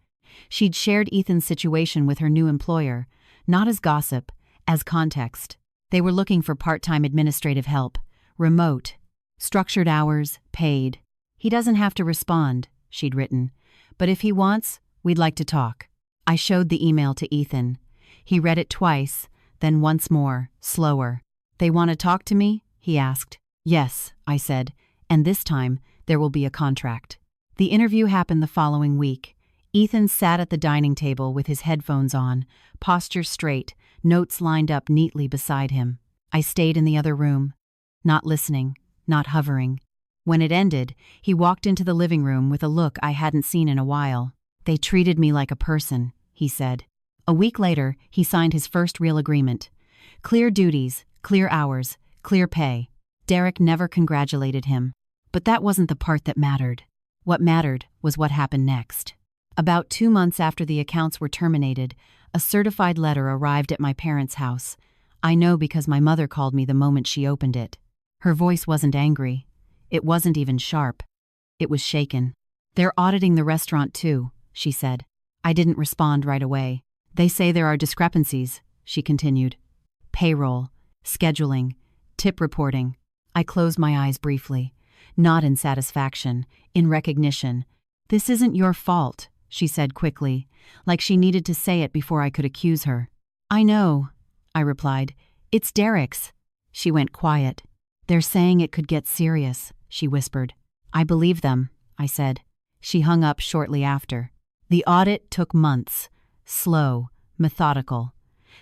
She'd shared Ethan's situation with her new employer, not as gossip, as context. They were looking for part-time administrative help, remote, structured hours, paid. "He doesn't have to respond," she'd written, "but if he wants, we'd like to talk." I showed the email to Ethan. He read it twice, then once more, slower. "They want to talk to me?" he asked. "Yes," I said, "and this time there will be a contract." The interview happened the following week. Ethan sat at the dining table with his headphones on, posture straight, notes lined up neatly beside him. I stayed in the other room, not listening, not hovering. When it ended, he walked into the living room with a look I hadn't seen in a while. "They treated me like a person," he said. A week later, he signed his first real agreement. Clear duties, clear hours, clear pay. Derek never congratulated him. But that wasn't the part that mattered. What mattered was what happened next. About 2 months after the accounts were terminated, a certified letter arrived at my parents' house. I know because my mother called me the moment she opened it. Her voice wasn't angry. It wasn't even sharp. It was shaken. "They're auditing the restaurant too," she said. I didn't respond right away. "They say there are discrepancies," she continued. "Payroll, scheduling, tip reporting." I closed my eyes briefly, not in satisfaction, in recognition. "This isn't your fault," she said quickly, like she needed to say it before I could accuse her. "I know," I replied. "It's Derek's." She went quiet. "They're saying it could get serious," she whispered. "I believe them," I said. She hung up shortly after. The audit took months. Slow, methodical.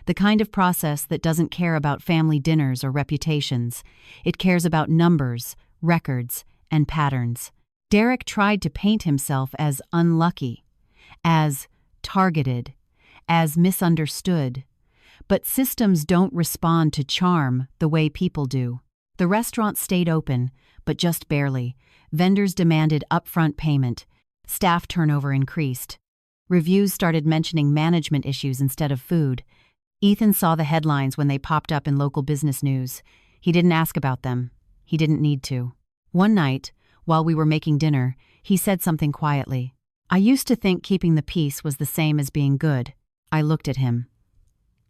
The kind of process that doesn't care about family dinners or reputations. It cares about numbers, records, and patterns. Derek tried to paint himself as unlucky, as targeted, as misunderstood. But systems don't respond to charm the way people do. The restaurant stayed open, but just barely. Vendors demanded upfront payment. Staff turnover increased. Reviews started mentioning management issues instead of food. Ethan saw the headlines when they popped up in local business news. He didn't ask about them. He didn't need to. One night, while we were making dinner, he said something quietly. "I used to think keeping the peace was the same as being good." I looked at him.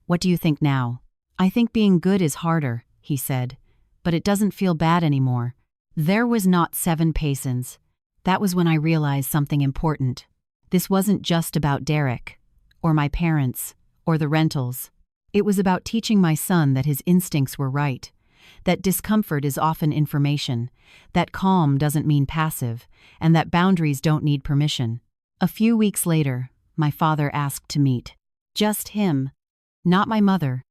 "What do you think now?" "I think being good is harder," he said. "But it doesn't feel bad anymore. There was not 7 pesos. That was when I realized something important. This wasn't just about Derek, or my parents, or the rentals. It was about teaching my son that his instincts were right, that discomfort is often information, that calm doesn't mean passive, and that boundaries don't need permission. A few weeks later, my father asked to meet. Just him. Not my mother.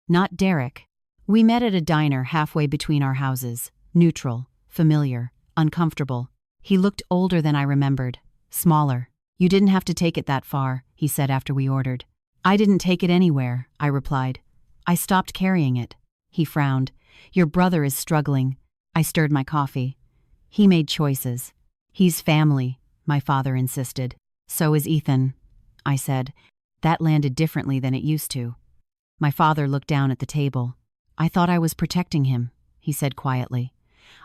Not Derek. We met at a diner halfway between our houses, neutral, familiar, uncomfortable. He looked older than I remembered, smaller. "You didn't have to take it that far," he said after we ordered. "I didn't take it anywhere," I replied. "I stopped carrying it." He frowned. "Your brother is struggling." I stirred my coffee. "He made choices. He's family," my father insisted. "So is Ethan," I said. That landed differently than it used to. My father looked down at the table. "I thought I was protecting him," he said quietly.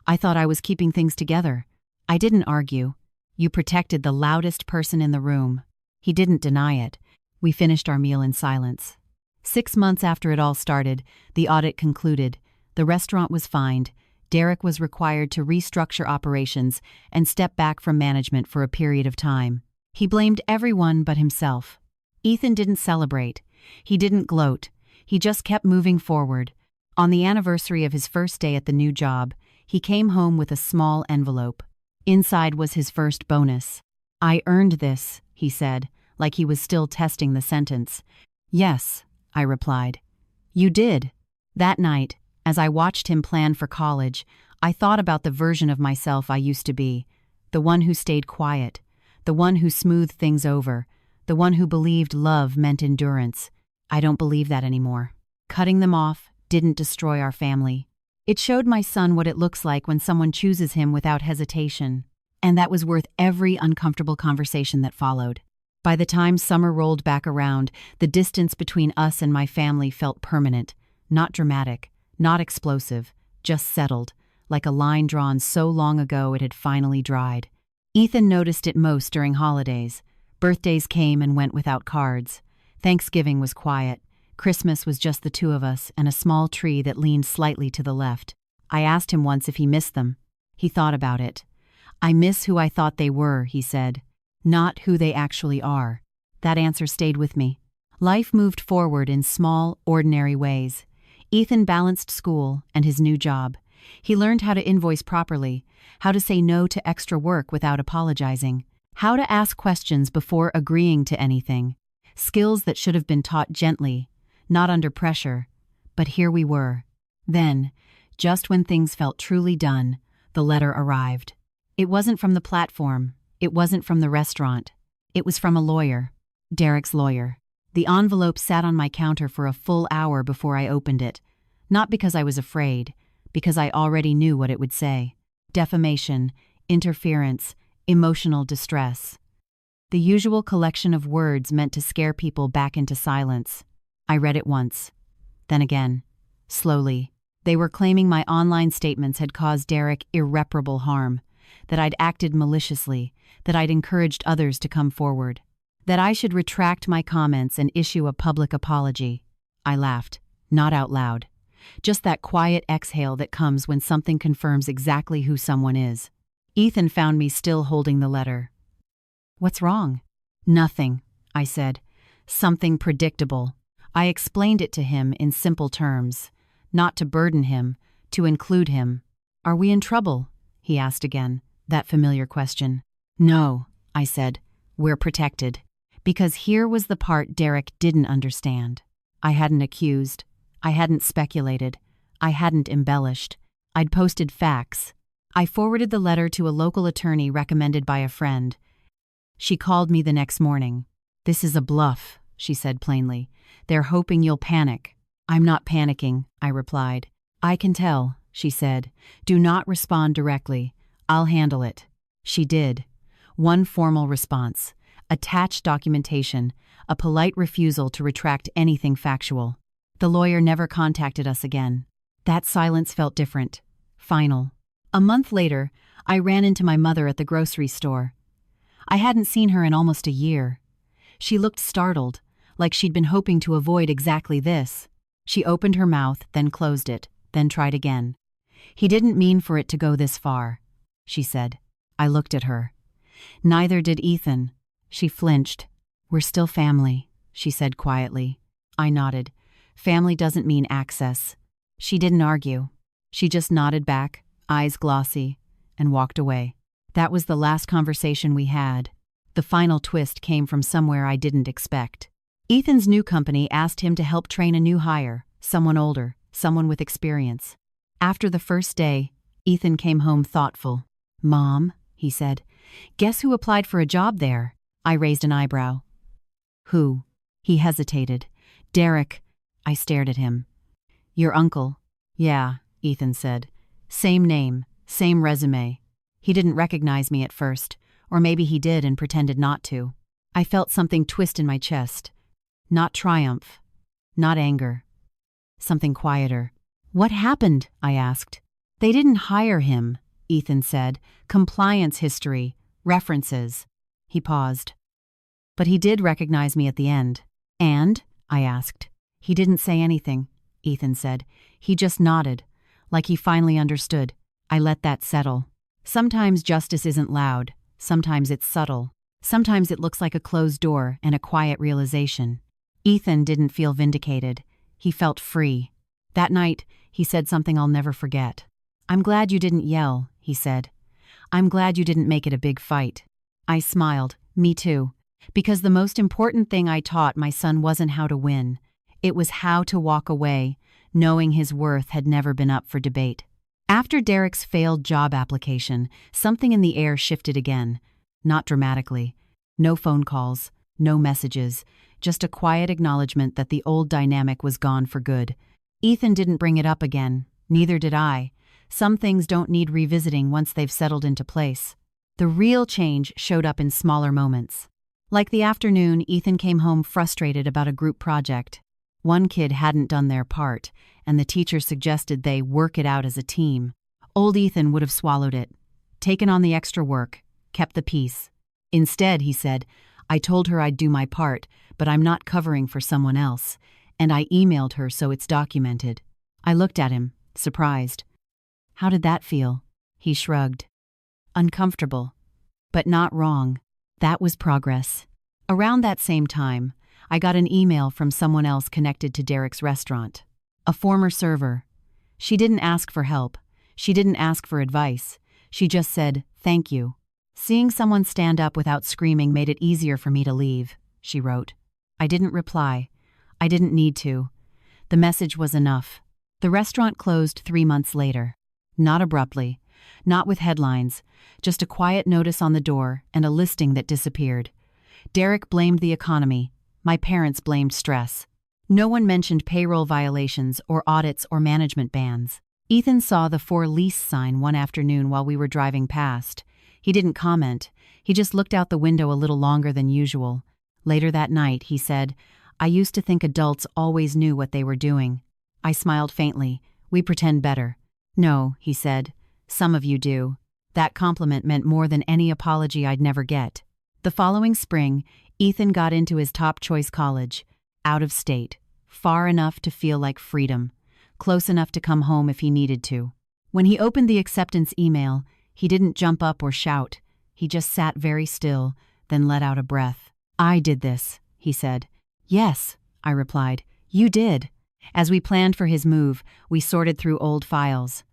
"I thought I was keeping things together." I didn't argue. "You protected the loudest person in the room." He didn't deny it. We finished our meal in silence. 6 months after it all started, the audit concluded. The restaurant was fined. Derek was required to restructure operations and step back from management for a period of time. He blamed everyone but himself. Ethan didn't celebrate. He didn't gloat. He just kept moving forward. On the anniversary of his first day at the new job, he came home with a small envelope. Inside was his first bonus. "I earned this," he said, like he was still testing the sentence. "Yes," I replied. "You did." That night, as I watched him plan for college, I thought about the version of myself I used to be, the one who stayed quiet, the one who smoothed things over, the one who believed love meant endurance. I don't believe that anymore. Cutting them off didn't destroy our family. It showed my son what it looks like when someone chooses him without hesitation, and that was worth every uncomfortable conversation that followed. By the time summer rolled back around, the distance between us and my family felt permanent, not dramatic, not explosive, just settled, like a line drawn so long ago it had finally dried. Ethan noticed it most during holidays. Birthdays came and went without cards. Thanksgiving was quiet. Christmas was just the two of us and a small tree that leaned slightly to the left. I asked him once if he missed them. He thought about it. "I miss who I thought they were," he said, "not who they actually are." That answer stayed with me. Life moved forward in small, ordinary ways. Ethan balanced school and his new job. He learned how to invoice properly, how to say no to extra work without apologizing, how to ask questions before agreeing to anything. Skills that should have been taught gently, not under pressure. But here we were. Then, just when things felt truly done, the letter arrived. It wasn't from the platform. It wasn't from the restaurant. It was from a lawyer. Derek's lawyer. The envelope sat on my counter for a full hour before I opened it. Not because I was afraid, because I already knew what it would say. Defamation, interference, emotional distress. The usual collection of words meant to scare people back into silence. I read it once. Then again. Slowly. They were claiming my online statements had caused Derek irreparable harm, that I'd acted maliciously, that I'd encouraged others to come forward, that I should retract my comments and issue a public apology. I laughed, not out loud. Just that quiet exhale that comes when something confirms exactly who someone is. Ethan found me still holding the letter. "What's wrong?" "Nothing," I said. "Something predictable." I explained it to him in simple terms, not to burden him, to include him. "Are we in trouble?" he asked again, that familiar question. "No," I said. "We're protected." Because here was the part Derek didn't understand. I hadn't accused. I hadn't speculated. I hadn't embellished. I'd posted facts. I forwarded the letter to a local attorney recommended by a friend. She called me the next morning. "This is a bluff," she said plainly. "They're hoping you'll panic." "I'm not panicking," I replied. "I can tell," she said. "Do not respond directly. I'll handle it." She did. One formal response. Attached documentation, a polite refusal to retract anything factual. The lawyer never contacted us again. That silence felt different. Final. A month later, I ran into my mother at the grocery store. I hadn't seen her in almost a year. She looked startled, like she'd been hoping to avoid exactly this. She opened her mouth, then closed it, then tried again. He didn't mean for it to go this far, she said. I looked at her. Neither did Ethan. She flinched. We're still family, she said quietly. I nodded. Family doesn't mean access. She didn't argue. She just nodded back, eyes glossy, and walked away. That was the last conversation we had. The final twist came from somewhere I didn't expect. Ethan's new company asked him to help train a new hire, someone older, someone with experience. After the first day, Ethan came home thoughtful. Mom, he said, guess who applied for a job there? I raised an eyebrow. Who? He hesitated. Derek. I stared at him. Your uncle. Yeah, Ethan said. Same name, same resume. He didn't recognize me at first, or maybe he did and pretended not to. I felt something twist in my chest. Not triumph. Not anger. Something quieter. What happened? I asked. They didn't hire him, Ethan said. Compliance history. References. He paused. But he did recognize me at the end. And? I asked. He didn't say anything, Ethan said. He just nodded, like he finally understood. I let that settle. Sometimes justice isn't loud. Sometimes it's subtle. Sometimes it looks like a closed door and a quiet realization. Ethan didn't feel vindicated. He felt free. That night, he said something I'll never forget. I'm glad you didn't yell, he said. I'm glad you didn't make it a big fight. I smiled. Me too. Because the most important thing I taught my son wasn't how to win. It was how to walk away, knowing his worth had never been up for debate. After Derek's failed job application, something in the air shifted again. Not dramatically. No phone calls, no messages, just a quiet acknowledgement that the old dynamic was gone for good. Ethan didn't bring it up again, neither did I. Some things don't need revisiting once they've settled into place. The real change showed up in smaller moments. Like the afternoon, Ethan came home frustrated about a group project. One kid hadn't done their part, and the teacher suggested they work it out as a team. Old Ethan would have swallowed it, taken on the extra work, kept the peace. Instead, he said, I told her I'd do my part, but I'm not covering for someone else, and I emailed her so it's documented. I looked at him, surprised. How did that feel? He shrugged. Uncomfortable. But not wrong. That was progress. Around that same time, I got an email from someone else connected to Derek's restaurant. A former server. She didn't ask for help. She didn't ask for advice. She just said, thank you. Seeing someone stand up without screaming made it easier for me to leave, she wrote. I didn't reply. I didn't need to. The message was enough. The restaurant closed 3 months later. Not abruptly. Not with headlines. Just a quiet notice on the door and a listing that disappeared. Derek blamed the economy. My parents blamed stress. No one mentioned payroll violations or audits or management bans. Ethan saw the for lease sign one afternoon while we were driving past. He didn't comment. He just looked out the window a little longer than usual. Later that night, he said, I used to think adults always knew what they were doing. I smiled faintly. We pretend better. No, he said. Some of you do. That compliment meant more than any apology I'd never get. The following spring, Ethan got into his top choice college. Out of state. Far enough to feel like freedom. Close enough to come home if he needed to. When he opened the acceptance email, he didn't jump up or shout. He just sat very still, then let out a breath. I did this, he said. Yes, I replied. You did. As we planned for his move, we sorted through old files.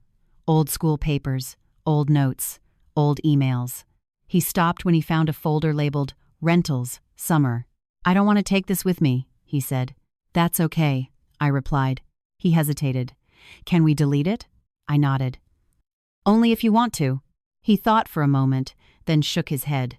Old school papers, old notes, old emails. He stopped when he found a folder labeled Rentals, Summer. I don't want to take this with me, he said. That's okay, I replied. He hesitated. Can we delete it? I nodded. Only if you want to. He thought for a moment, then shook his head.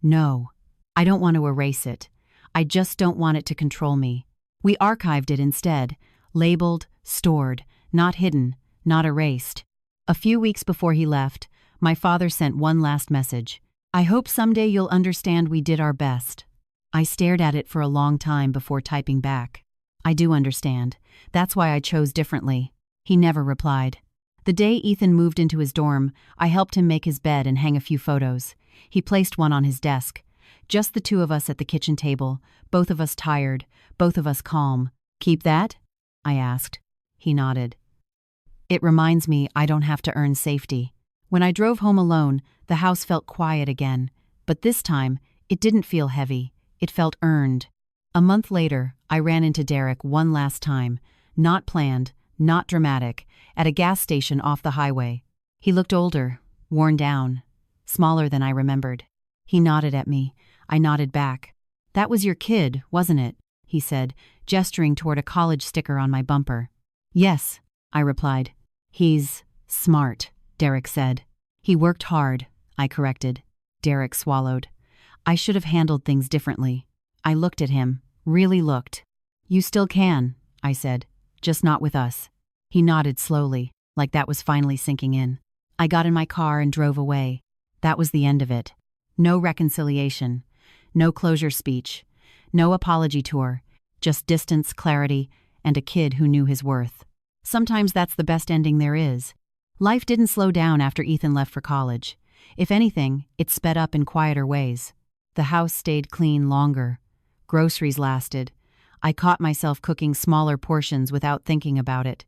No, I don't want to erase it. I just don't want it to control me. We archived it instead, labeled, stored, not hidden, not erased. A few weeks before he left, my father sent one last message. I hope someday you'll understand we did our best. I stared at it for a long time before typing back. I do understand. That's why I chose differently. He never replied. The day Ethan moved into his dorm, I helped him make his bed and hang a few photos. He placed one on his desk. Just the two of us at the kitchen table, both of us tired, both of us calm. Keep that? I asked. He nodded. It reminds me I don't have to earn safety. When I drove home alone, the house felt quiet again, but this time, it didn't feel heavy. It felt earned. A month later, I ran into Derek one last time, not planned, not dramatic, at a gas station off the highway. He looked older, worn down, smaller than I remembered. He nodded at me. I nodded back. "That was your kid, wasn't it?" he said, gesturing toward a college sticker on my bumper. "Yes," I replied. "He's smart," Derek said. "He worked hard," I corrected. Derek swallowed. I should have handled things differently. I looked at him, really looked. "You still can," I said, "just not with us." He nodded slowly, like that was finally sinking in. I got in my car and drove away. That was the end of it. No reconciliation, no closure speech, no apology tour, just distance, clarity, and a kid who knew his worth. Sometimes that's the best ending there is. Life didn't slow down after Ethan left for college. If anything, it sped up in quieter ways. The house stayed clean longer. Groceries lasted. I caught myself cooking smaller portions without thinking about it.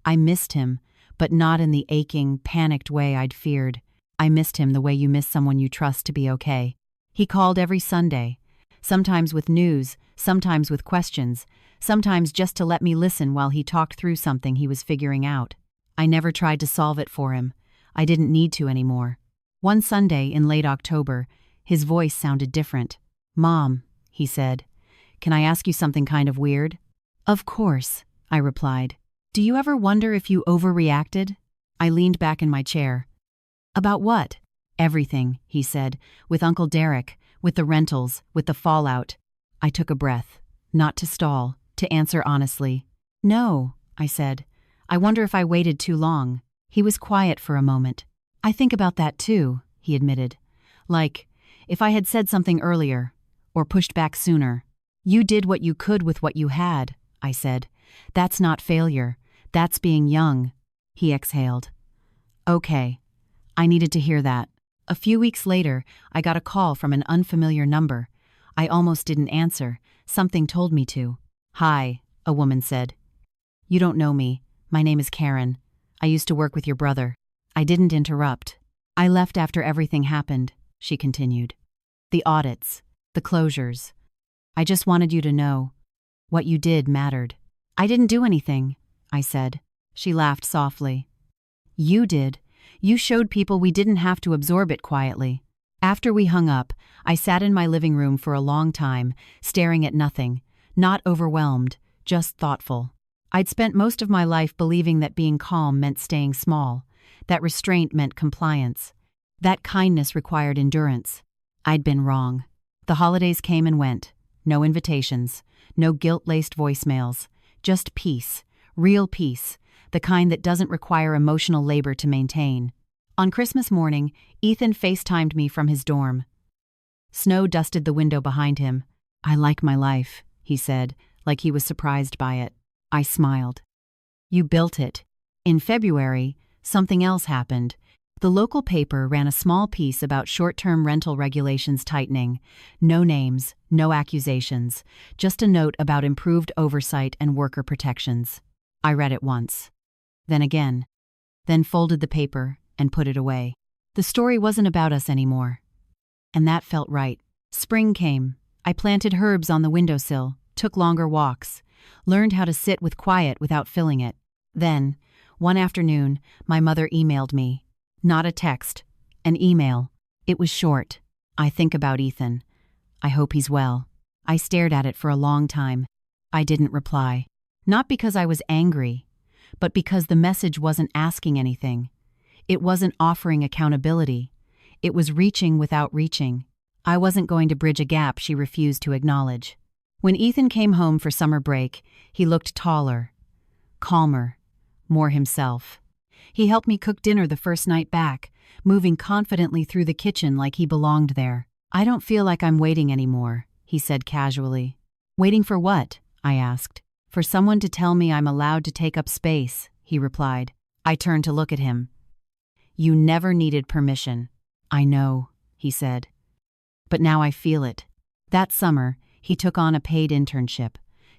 I missed him, but not in the aching, panicked way I'd feared. I missed him the way you miss someone you trust to be okay. He called every Sunday, sometimes with news, sometimes with questions, sometimes just to let me listen while he talked through something he was figuring out. I never tried to solve it for him. I didn't need to anymore. One Sunday in late October, his voice sounded different. "Mom," he said, "can I ask you something kind of weird?" "Of course," I replied. "Do you ever wonder if you overreacted?" I leaned back in my chair. "About what?" "Everything," he said, "with Uncle Derek, with the rentals, with the fallout." I took a breath, not to stall, to answer honestly. "No," I said. "I wonder if I waited too long." He was quiet for a moment. "I think about that too," he admitted. "Like, if I had said something earlier, or pushed back sooner." "You did what you could with what you had," I said. "That's not failure. That's being young." He exhaled. "Okay." I needed to hear that. A few weeks later, I got a call from an unfamiliar number. I almost didn't answer. Something told me to. "Hi," a woman said. "You don't know me. My name is Karen. I used to work with your brother." I didn't interrupt. "I left after everything happened," she continued. "The audits, the closures. I just wanted you to know. What you did mattered." "I didn't do anything," I said. She laughed softly. "You did. You showed people we didn't have to absorb it quietly." After we hung up, I sat in my living room for a long time, staring at nothing, not overwhelmed, just thoughtful. I'd spent most of my life believing that being calm meant staying small, that restraint meant compliance, that kindness required endurance. I'd been wrong. The holidays came and went. No invitations, no guilt-laced voicemails, just peace, real peace, the kind that doesn't require emotional labor to maintain. On Christmas morning, Ethan FaceTimed me from his dorm. Snow dusted the window behind him. "I like my life," he said, like he was surprised by it. I smiled. "You built it." In February, something else happened. The local paper ran a small piece about short-term rental regulations tightening. No names, no accusations, just a note about improved oversight and worker protections. I read it once. Then again. Then folded the paper and put it away. The story wasn't about us anymore. And that felt right. Spring came. I planted herbs on the windowsill, took longer walks, learned how to sit with quiet without filling it. Then, one afternoon, my mother emailed me. Not a text, an email. It was short. "I think about Ethan. I hope he's well." I stared at it for a long time. I didn't reply. Not because I was angry, but because the message wasn't asking anything. It wasn't offering accountability. It was reaching without reaching. I wasn't going to bridge a gap she refused to acknowledge. When Ethan came home for summer break, he looked taller, calmer, more himself. He helped me cook dinner the first night back, moving confidently through the kitchen like he belonged there. "I don't feel like I'm waiting anymore," he said casually. "Waiting for what?" I asked. "For someone to tell me I'm allowed to take up space," he replied. I turned to look at him. "You never needed permission." "I know," he said. "But now I feel it." That summer, he took on a paid internship.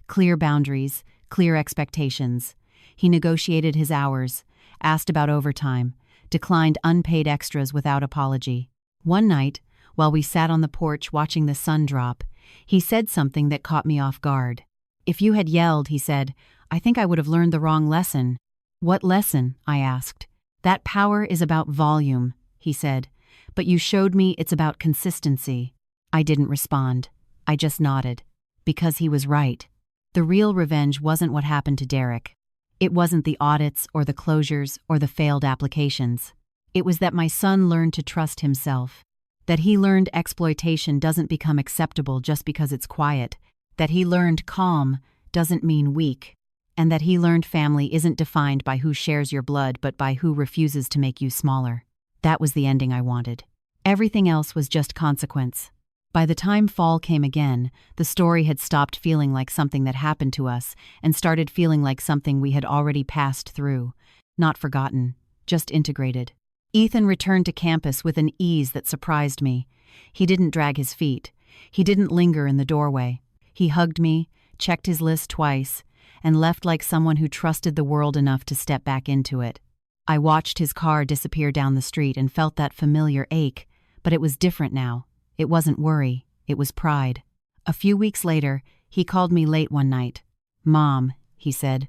Clear boundaries, clear expectations. He negotiated his hours, asked about overtime, declined unpaid extras without apology. One night, while we sat on the porch watching the sun drop, he said something that caught me off guard. "If you had yelled," he said, "I think I would have learned the wrong lesson." "What lesson?" I asked. "That power is about volume," he said, "but you showed me it's about consistency." I didn't respond. I just nodded. Because he was right. The real revenge wasn't what happened to Derek. It wasn't the audits or the closures or the failed applications. It was that my son learned to trust himself. That he learned exploitation doesn't become acceptable just because it's quiet. That he learned calm doesn't mean weak. And that he learned family isn't defined by who shares your blood but by who refuses to make you smaller. That was the ending I wanted. Everything else was just consequence. By the time fall came again, the story had stopped feeling like something that happened to us and started feeling like something we had already passed through. Not forgotten, just integrated. Ethan returned to campus with an ease that surprised me. He didn't drag his feet. He didn't linger in the doorway. He hugged me, checked his list twice, and left like someone who trusted the world enough to step back into it. I watched his car disappear down the street and felt that familiar ache, but it was different now. It wasn't worry, it was pride. A few weeks later, he called me late one night. "Mom," he said,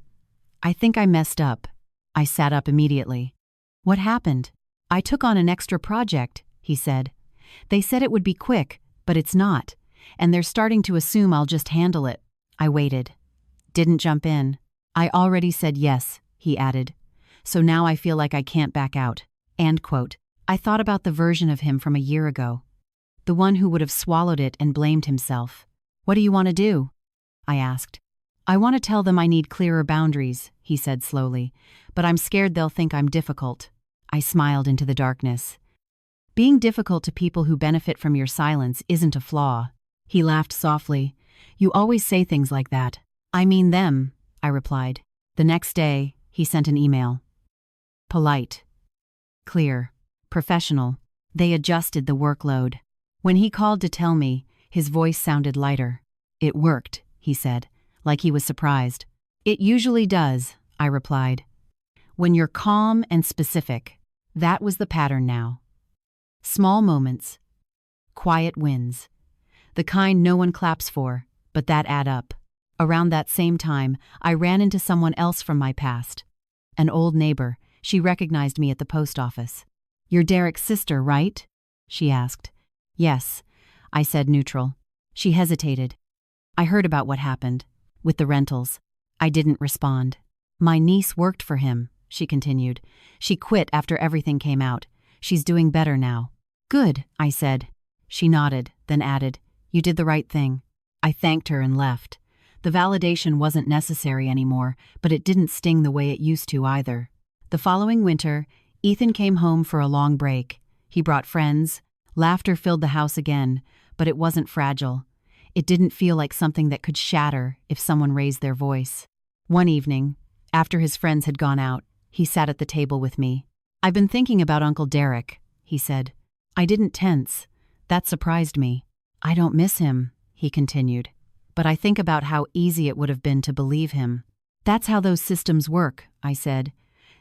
"I think I messed up." I sat up immediately. "What happened?" "I took on an extra project," he said. "They said it would be quick, but it's not, and they're starting to assume I'll just handle it." I waited. Didn't jump in. "I already said yes," he added. "So now I feel like I can't back out." End quote. I thought about the version of him from a year ago. The one who would have swallowed it and blamed himself. "What do you want to do?" I asked. "I want to tell them I need clearer boundaries," he said slowly, "but I'm scared they'll think I'm difficult." I smiled into the darkness. "Being difficult to people who benefit from your silence isn't a flaw." He laughed softly. "You always say things like that." "I mean them," I replied. The next day, he sent an email. Polite. Clear. Professional. They adjusted the workload. When he called to tell me, his voice sounded lighter. "It worked," he said, like he was surprised. "It usually does," I replied. "When you're calm and specific." That was the pattern now. Small moments. Quiet wins. The kind no one claps for, but that add up. Around that same time, I ran into someone else from my past. An old neighbor. She recognized me at the post office. "You're Derek's sister, right?" she asked. "Yes," I said, neutral. She hesitated. "I heard about what happened. With the rentals." I didn't respond. "My niece worked for him," she continued. "She quit after everything came out. She's doing better now." "Good," I said. She nodded, then added, "You did the right thing." I thanked her and left. The validation wasn't necessary anymore, but it didn't sting the way it used to either. The following winter, Ethan came home for a long break. He brought friends. Laughter filled the house again, but it wasn't fragile. It didn't feel like something that could shatter if someone raised their voice. One evening, after his friends had gone out, he sat at the table with me. "I've been thinking about Uncle Derek," he said. I didn't tense. That surprised me. "I don't miss him," he continued. "But I think about how easy it would have been to believe him." "That's how those systems work," I said.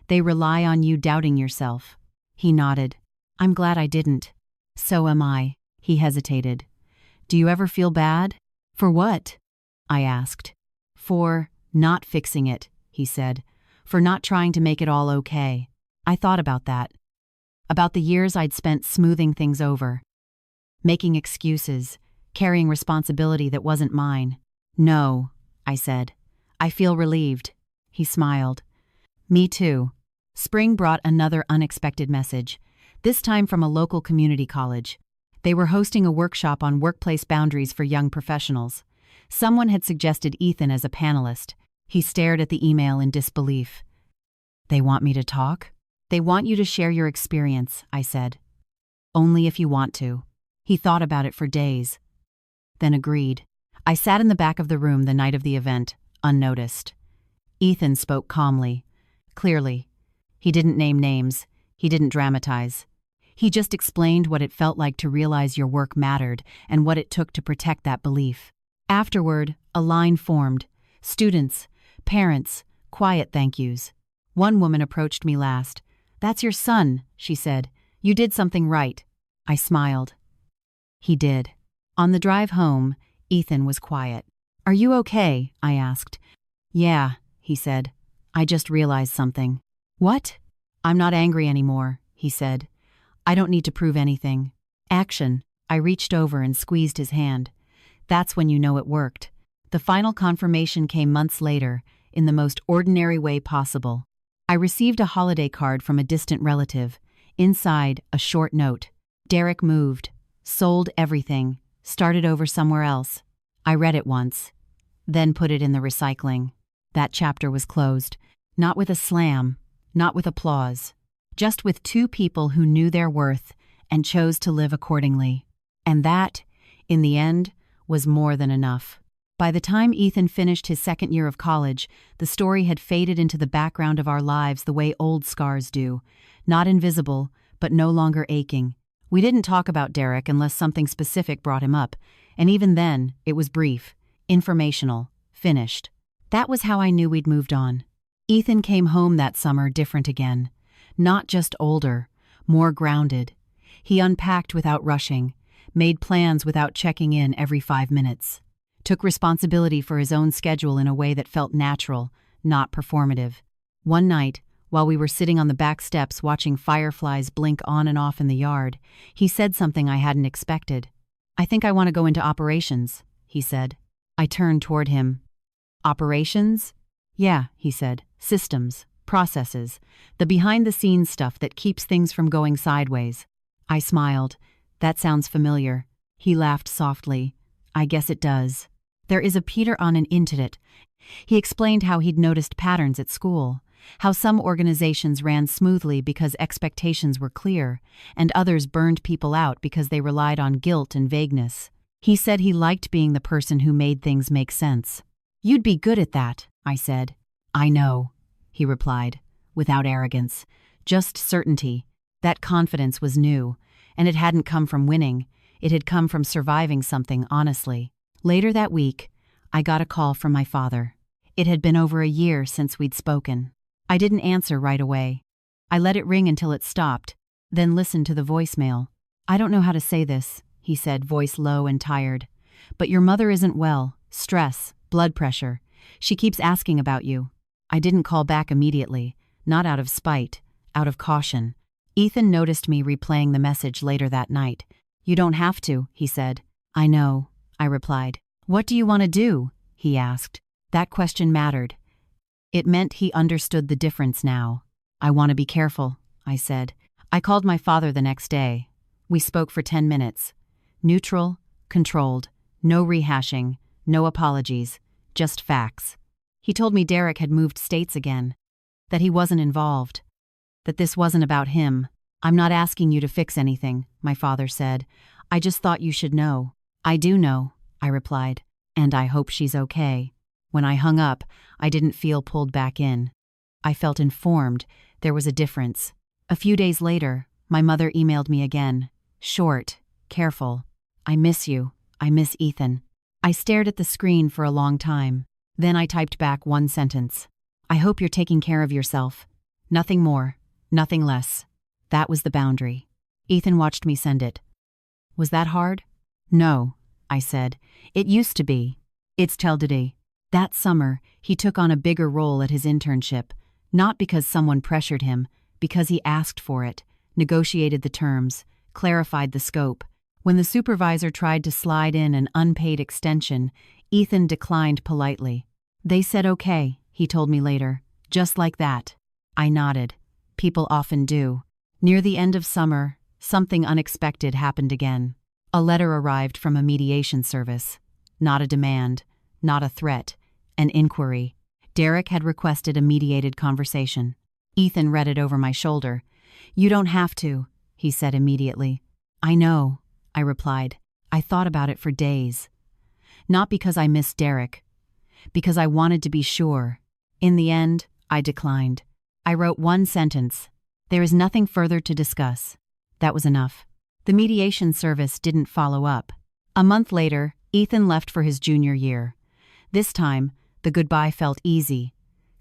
"They rely on you doubting yourself." He nodded. "I'm glad I didn't." "So am I." He hesitated. "Do you ever feel bad?" "For what?" I asked. "For not fixing it," he said. "For not trying to make it all okay." I thought about that. About the years I'd spent smoothing things over. Making excuses, carrying responsibility that wasn't mine. "No," I said. "I feel relieved." He smiled. "Me too." Spring brought another unexpected message, this time from a local community college. They were hosting a workshop on workplace boundaries for young professionals. Someone had suggested Ethan as a panelist. He stared at the email in disbelief. "They want me to talk?" "They want you to share your experience," I said. "Only if you want to." He thought about it for days, then agreed. I sat in the back of the room the night of the event, unnoticed. Ethan spoke calmly, clearly. He didn't name names. He didn't dramatize. He just explained what it felt like to realize your work mattered and what it took to protect that belief. Afterward, a line formed. Students, parents, quiet thank yous. One woman approached me last. "That's your son," she said. "You did something right." I smiled. He did. On the drive home, Ethan was quiet. "Are you okay?" I asked. "Yeah," he said. "I just realized something." "What?" "I'm not angry anymore," he said. "I don't need to prove anything." Action. I reached over and squeezed his hand. That's when you know it worked. The final confirmation came months later, in the most ordinary way possible. I received a holiday card from a distant relative. Inside, a short note. Derek moved, sold everything, started over somewhere else. I read it once, then put it in the recycling. That chapter was closed. Not with a slam, not with applause. Just with two people who knew their worth and chose to live accordingly. And that, in the end, was more than enough. By the time Ethan finished his second year of college, the story had faded into the background of our lives the way old scars do. Not invisible, but no longer aching. We didn't talk about Derek unless something specific brought him up, and even then, it was brief, informational, finished. That was how I knew we'd moved on. Ethan came home that summer different again. Not just older, more grounded. He unpacked without rushing, made plans without checking in every 5 minutes. Took responsibility for his own schedule in a way that felt natural, not performative. One night, while we were sitting on the back steps watching fireflies blink on and off in the yard, he said something I hadn't expected. "I think I want to go into operations," he said. I turned toward him. "Operations?" "Yeah," he said. "Systems, processes, the behind-the-scenes stuff that keeps things from going sideways." I smiled. "That sounds familiar." He laughed softly. "I guess it does. There is a Peter unintended." He explained how he'd noticed patterns at school, how some organizations ran smoothly because expectations were clear, and others burned people out because they relied on guilt and vagueness. He said he liked being the person who made things make sense. "You'd be good at that," I said. "I know," he replied, without arrogance, just certainty. That confidence was new, and it hadn't come from winning. It had come from surviving something honestly. Later that week, I got a call from my father. It had been over a year since we'd spoken. I didn't answer right away. I let it ring until it stopped, then listened to the voicemail. "I don't know how to say this," he said, voice low and tired. "But your mother isn't well. Stress, blood pressure. She keeps asking about you." I didn't call back immediately, not out of spite, out of caution. Ethan noticed me replaying the message later that night. "You don't have to," he said. "I know," I replied. "What do you want to do?" he asked. That question mattered. It meant he understood the difference now. "I want to be careful," I said. I called my father the next day. We spoke for 10 minutes. Neutral, controlled, no rehashing, no apologies, just facts. He told me Derek had moved states again, that he wasn't involved, that this wasn't about him. "I'm not asking you to fix anything," my father said. "I just thought you should know." "I do know," I replied, "and I hope she's okay." When I hung up, I didn't feel pulled back in. I felt informed. There was a difference. A few days later, my mother emailed me again. Short, careful. "I miss you. I miss Ethan." I stared at the screen for a long time. Then I typed back one sentence. "I hope you're taking care of yourself. Nothing more, nothing less." That was the boundary. Ethan watched me send it. "Was that hard?" "No," I said. "It used to be. It's till today." That summer, he took on a bigger role at his internship, not because someone pressured him, because he asked for it, negotiated the terms, clarified the scope. When the supervisor tried to slide in an unpaid extension, Ethan declined politely. "They said okay," he told me later. "Just like that." I nodded. People often do. Near the end of summer, something unexpected happened again. A letter arrived from a mediation service. Not a demand, not a threat, an inquiry. Derek had requested a mediated conversation. Ethan read it over my shoulder. "You don't have to," he said immediately. "I know," I replied. I thought about it for days. Not because I missed Derek, because I wanted to be sure. In the end, I declined. I wrote one sentence. "There is nothing further to discuss." That was enough. The mediation service didn't follow up. A month later, Ethan left for his junior year. This time, the goodbye felt easy,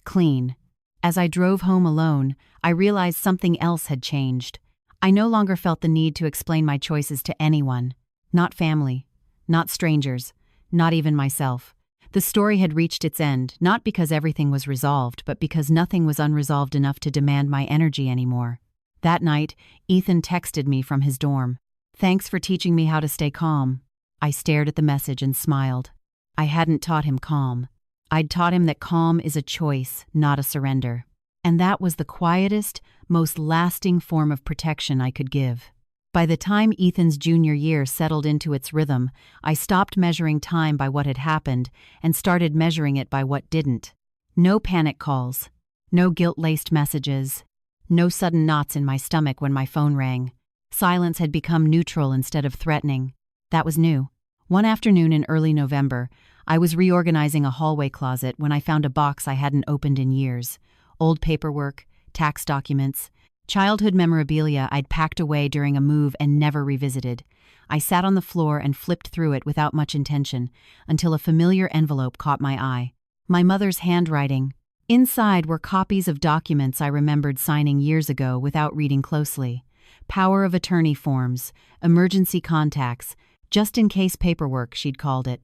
clean. As I drove home alone, I realized something else had changed. I no longer felt the need to explain my choices to anyone. Not family, not strangers, not even myself. The story had reached its end, not because everything was resolved, but because nothing was unresolved enough to demand my energy anymore. That night, Ethan texted me from his dorm. "Thanks for teaching me how to stay calm." I stared at the message and smiled. I hadn't taught him calm. I'd taught him that calm is a choice, not a surrender. And that was the quietest, most lasting form of protection I could give. By the time Ethan's junior year settled into its rhythm, I stopped measuring time by what had happened and started measuring it by what didn't. No panic calls. No guilt-laced messages. No sudden knots in my stomach when my phone rang. Silence had become neutral instead of threatening. That was new. One afternoon in early November, I was reorganizing a hallway closet when I found a box I hadn't opened in years. Old paperwork, tax documents, childhood memorabilia I'd packed away during a move and never revisited. I sat on the floor and flipped through it without much intention, until a familiar envelope caught my eye. My mother's handwriting. Inside were copies of documents I remembered signing years ago without reading closely. Power of attorney forms, emergency contacts, just-in-case paperwork, she'd called it.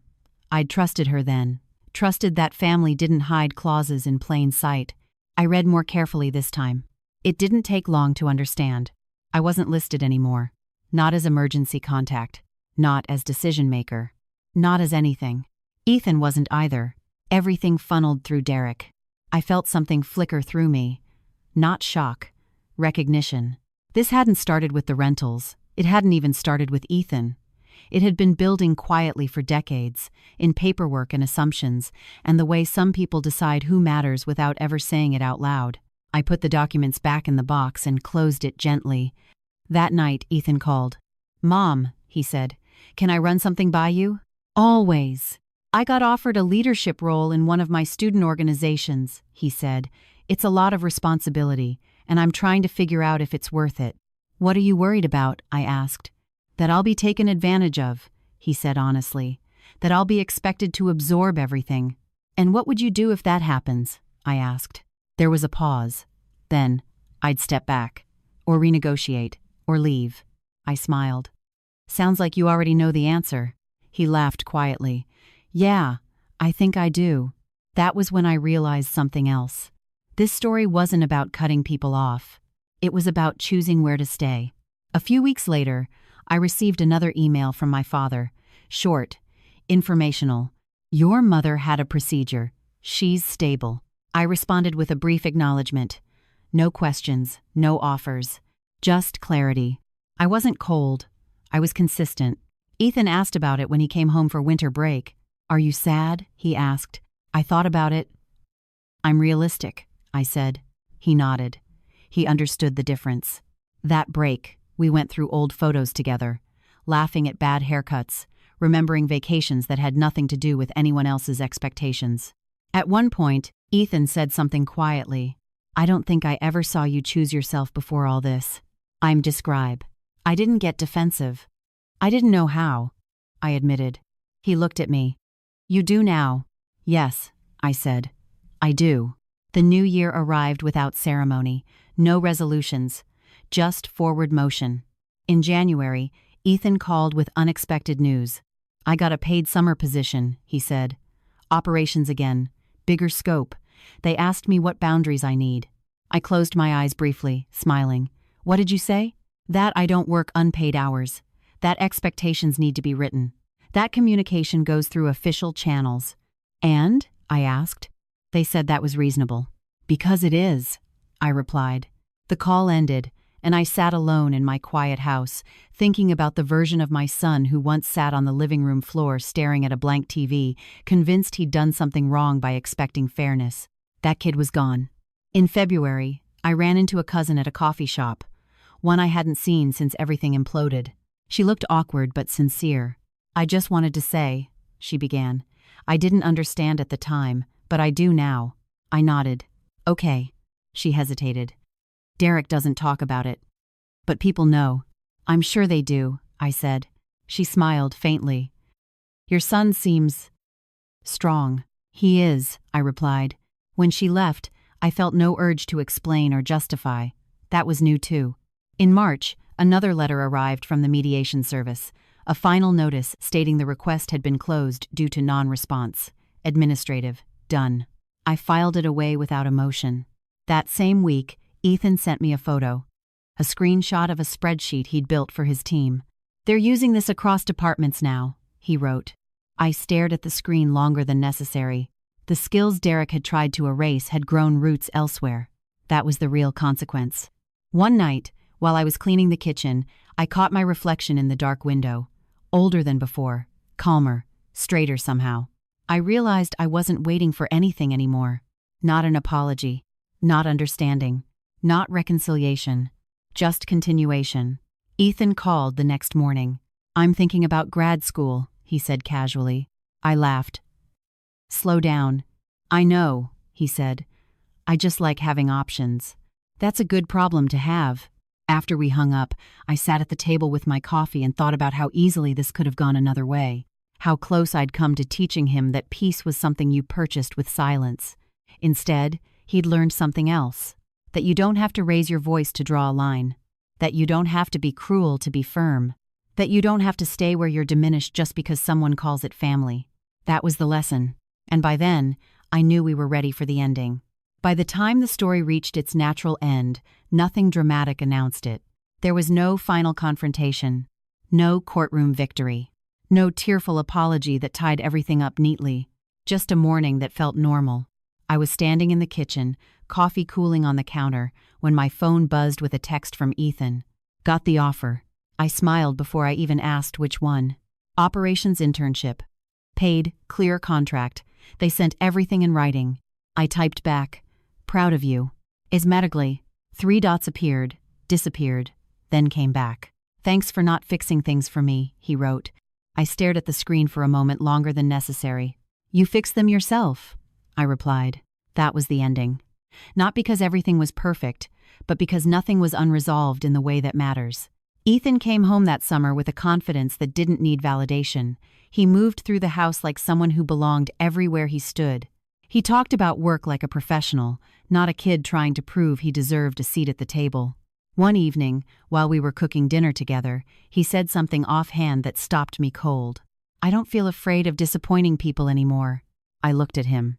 I'd trusted her then. Trusted that family didn't hide clauses in plain sight. I read more carefully this time. It didn't take long to understand. I wasn't listed anymore. Not as emergency contact. Not as decision-maker. Not as anything. Ethan wasn't either. Everything funneled through Derek. I felt something flicker through me. Not shock. Recognition. This hadn't started with the rentals. It hadn't even started with Ethan. It had been building quietly for decades, in paperwork and assumptions, and the way some people decide who matters without ever saying it out loud. I put the documents back in the box and closed it gently. That night, Ethan called. "Mom," he said, "can I run something by you?" "Always." "I got offered a leadership role in one of my student organizations," he said. "It's a lot of responsibility, and I'm trying to figure out if it's worth it." "What are you worried about?" I asked. "That I'll be taken advantage of," he said honestly. "That I'll be expected to absorb everything." "And what would you do if that happens?" I asked. There was a pause. Then, "I'd step back. Or renegotiate. Or leave." I smiled. "Sounds like you already know the answer." He laughed quietly. "Yeah, I think I do." That was when I realized something else. This story wasn't about cutting people off. It was about choosing where to stay. A few weeks later, I received another email from my father. Short, informational. "Your mother had a procedure. She's stable." I responded with a brief acknowledgement. No questions, no offers. Just clarity. I wasn't cold. I was consistent. Ethan asked about it when he came home for winter break. "Are you sad?" he asked. I thought about it. "I'm realistic," I said. He nodded. He understood the difference. That break, we went through old photos together, laughing at bad haircuts, remembering vacations that had nothing to do with anyone else's expectations. At one point, Ethan said something quietly. "I don't think I ever saw you choose yourself before all this." I'm describe. I didn't get defensive. I didn't know how, I admitted. He looked at me. "You do now." "Yes," I said. "I do." The new year arrived without ceremony, no resolutions, just forward motion. In January, Ethan called with unexpected news. "I got a paid summer position," he said. "Operations again. Bigger scope. They asked me what boundaries I need." I closed my eyes briefly, smiling. "What did you say?" "That I don't work unpaid hours. That expectations need to be written. That communication goes through official channels." "And?" I asked. They said that was reasonable. "Because it is," I replied. The call ended, and I sat alone in my quiet house, thinking about the version of my son who once sat on the living room floor staring at a blank TV, convinced he'd done something wrong by expecting fairness. That kid was gone. In February, I ran into a cousin at a coffee shop, one I hadn't seen since everything imploded. She looked awkward but sincere. "I just wanted to say," she began. "I didn't understand at the time, but I do now." I nodded. "Okay." She hesitated. "Derek doesn't talk about it. But people know." "I'm sure they do," I said. She smiled faintly. "Your son seems strong." "He is," I replied. When she left, I felt no urge to explain or justify. That was new too. In March, another letter arrived from the mediation service, a final notice stating the request had been closed due to non-response. Administrative. Done. I filed it away without emotion. That same week, Ethan sent me a photo. A screenshot of a spreadsheet he'd built for his team. "They're using this across departments now," he wrote. I stared at the screen longer than necessary. The skills Derek had tried to erase had grown roots elsewhere. That was the real consequence. One night, while I was cleaning the kitchen, I caught my reflection in the dark window. Older than before, calmer, straighter somehow. I realized I wasn't waiting for anything anymore. Not an apology, not understanding, not reconciliation, just continuation. Ethan called the next morning. "I'm thinking about grad school," he said casually. I laughed. "Slow down." "I know," he said. "I just like having options." "That's a good problem to have." After we hung up, I sat at the table with my coffee and thought about how easily this could have gone another way. How close I'd come to teaching him that peace was something you purchased with silence. Instead, he'd learned something else. That you don't have to raise your voice to draw a line. That you don't have to be cruel to be firm. That you don't have to stay where you're diminished just because someone calls it family. That was the lesson. And by then, I knew we were ready for the ending. By the time the story reached its natural end, nothing dramatic announced it. There was no final confrontation. No courtroom victory. No tearful apology that tied everything up neatly. Just a morning that felt normal. I was standing in the kitchen, coffee cooling on the counter, when my phone buzzed with a text from Ethan. "Got the offer." I smiled before I even asked which one. "Operations internship. Paid, clear contract. They sent everything in writing." I typed back, "Proud of you. Ismatically." 3 dots appeared, disappeared, then came back. "Thanks for not fixing things for me," he wrote. I stared at the screen for a moment longer than necessary. "You fixed them yourself," I replied. That was the ending. Not because everything was perfect, but because nothing was unresolved in the way that matters. Ethan came home that summer with a confidence that didn't need validation. He moved through the house like someone who belonged everywhere he stood. He talked about work like a professional, not a kid trying to prove he deserved a seat at the table. One evening, while we were cooking dinner together, he said something offhand that stopped me cold. "I don't feel afraid of disappointing people anymore." I looked at him.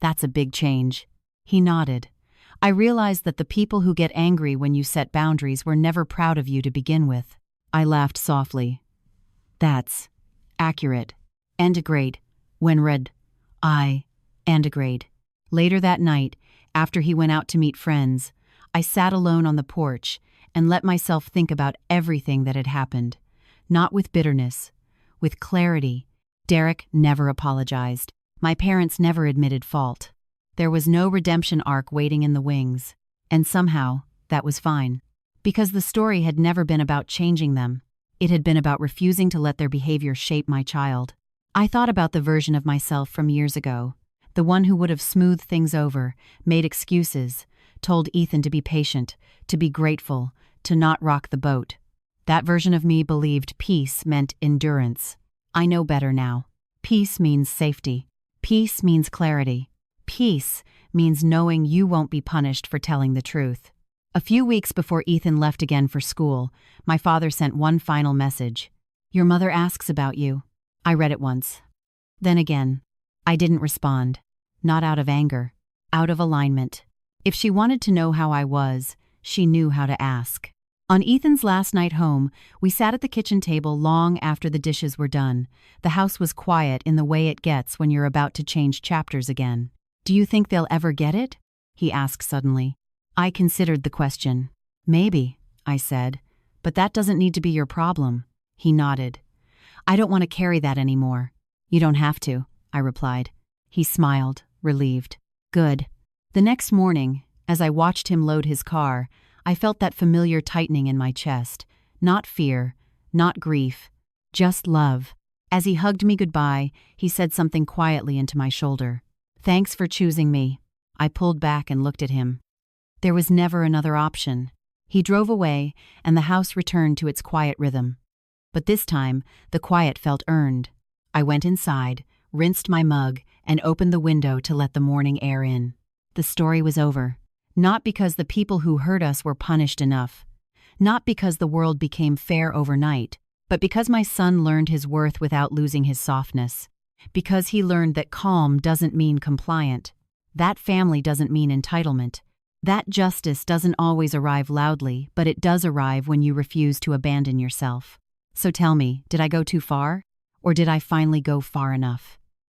"That's a big change." He nodded. "I realized that the people who get angry when you set boundaries were never proud of you to begin with." I laughed softly. "That's accurate. Antegrade. When read. Antegrade." Later that night, after he went out to meet friends, I sat alone on the porch and let myself think about everything that had happened. Not with bitterness, with clarity. Derek never apologized. My parents never admitted fault. There was no redemption arc waiting in the wings. And somehow, that was fine. Because the story had never been about changing them. It had been about refusing to let their behavior shape my child. I thought about the version of myself from years ago. The one who would have smoothed things over, made excuses, told Ethan to be patient, to be grateful, to not rock the boat. That version of me believed peace meant endurance. I know better now. Peace means safety. Peace means clarity. Peace means knowing you won't be punished for telling the truth. A few weeks before Ethan left again for school, my father sent one final message. "Your mother asks about you." I read it once. Then again. I didn't respond. Not out of anger. Out of alignment. If she wanted to know how I was, she knew how to ask. On Ethan's last night home, we sat at the kitchen table long after the dishes were done. The house was quiet in the way it gets when you're about to change chapters again. "Do you think they'll ever get it?" he asked suddenly. I considered the question. "Maybe," I said, "but that doesn't need to be your problem." He nodded. "I don't want to carry that anymore." "You don't have to," I replied. He smiled, relieved. "Good." The next morning, as I watched him load his car, I felt that familiar tightening in my chest. Not fear, not grief, just love. As he hugged me goodbye, he said something quietly into my shoulder. "Thanks for choosing me." I pulled back and looked at him. There was never another option. He drove away, and the house returned to its quiet rhythm. But this time, the quiet felt earned. I went inside, rinsed my mug, and opened the window to let the morning air in. The story was over. Not because the people who hurt us were punished enough. Not because the world became fair overnight, but because my son learned his worth without losing his softness. Because he learned that calm doesn't mean compliant. That family doesn't mean entitlement. That justice doesn't always arrive loudly, but it does arrive when you refuse to abandon yourself. So tell me, did I go too far? Or did I finally go far enough?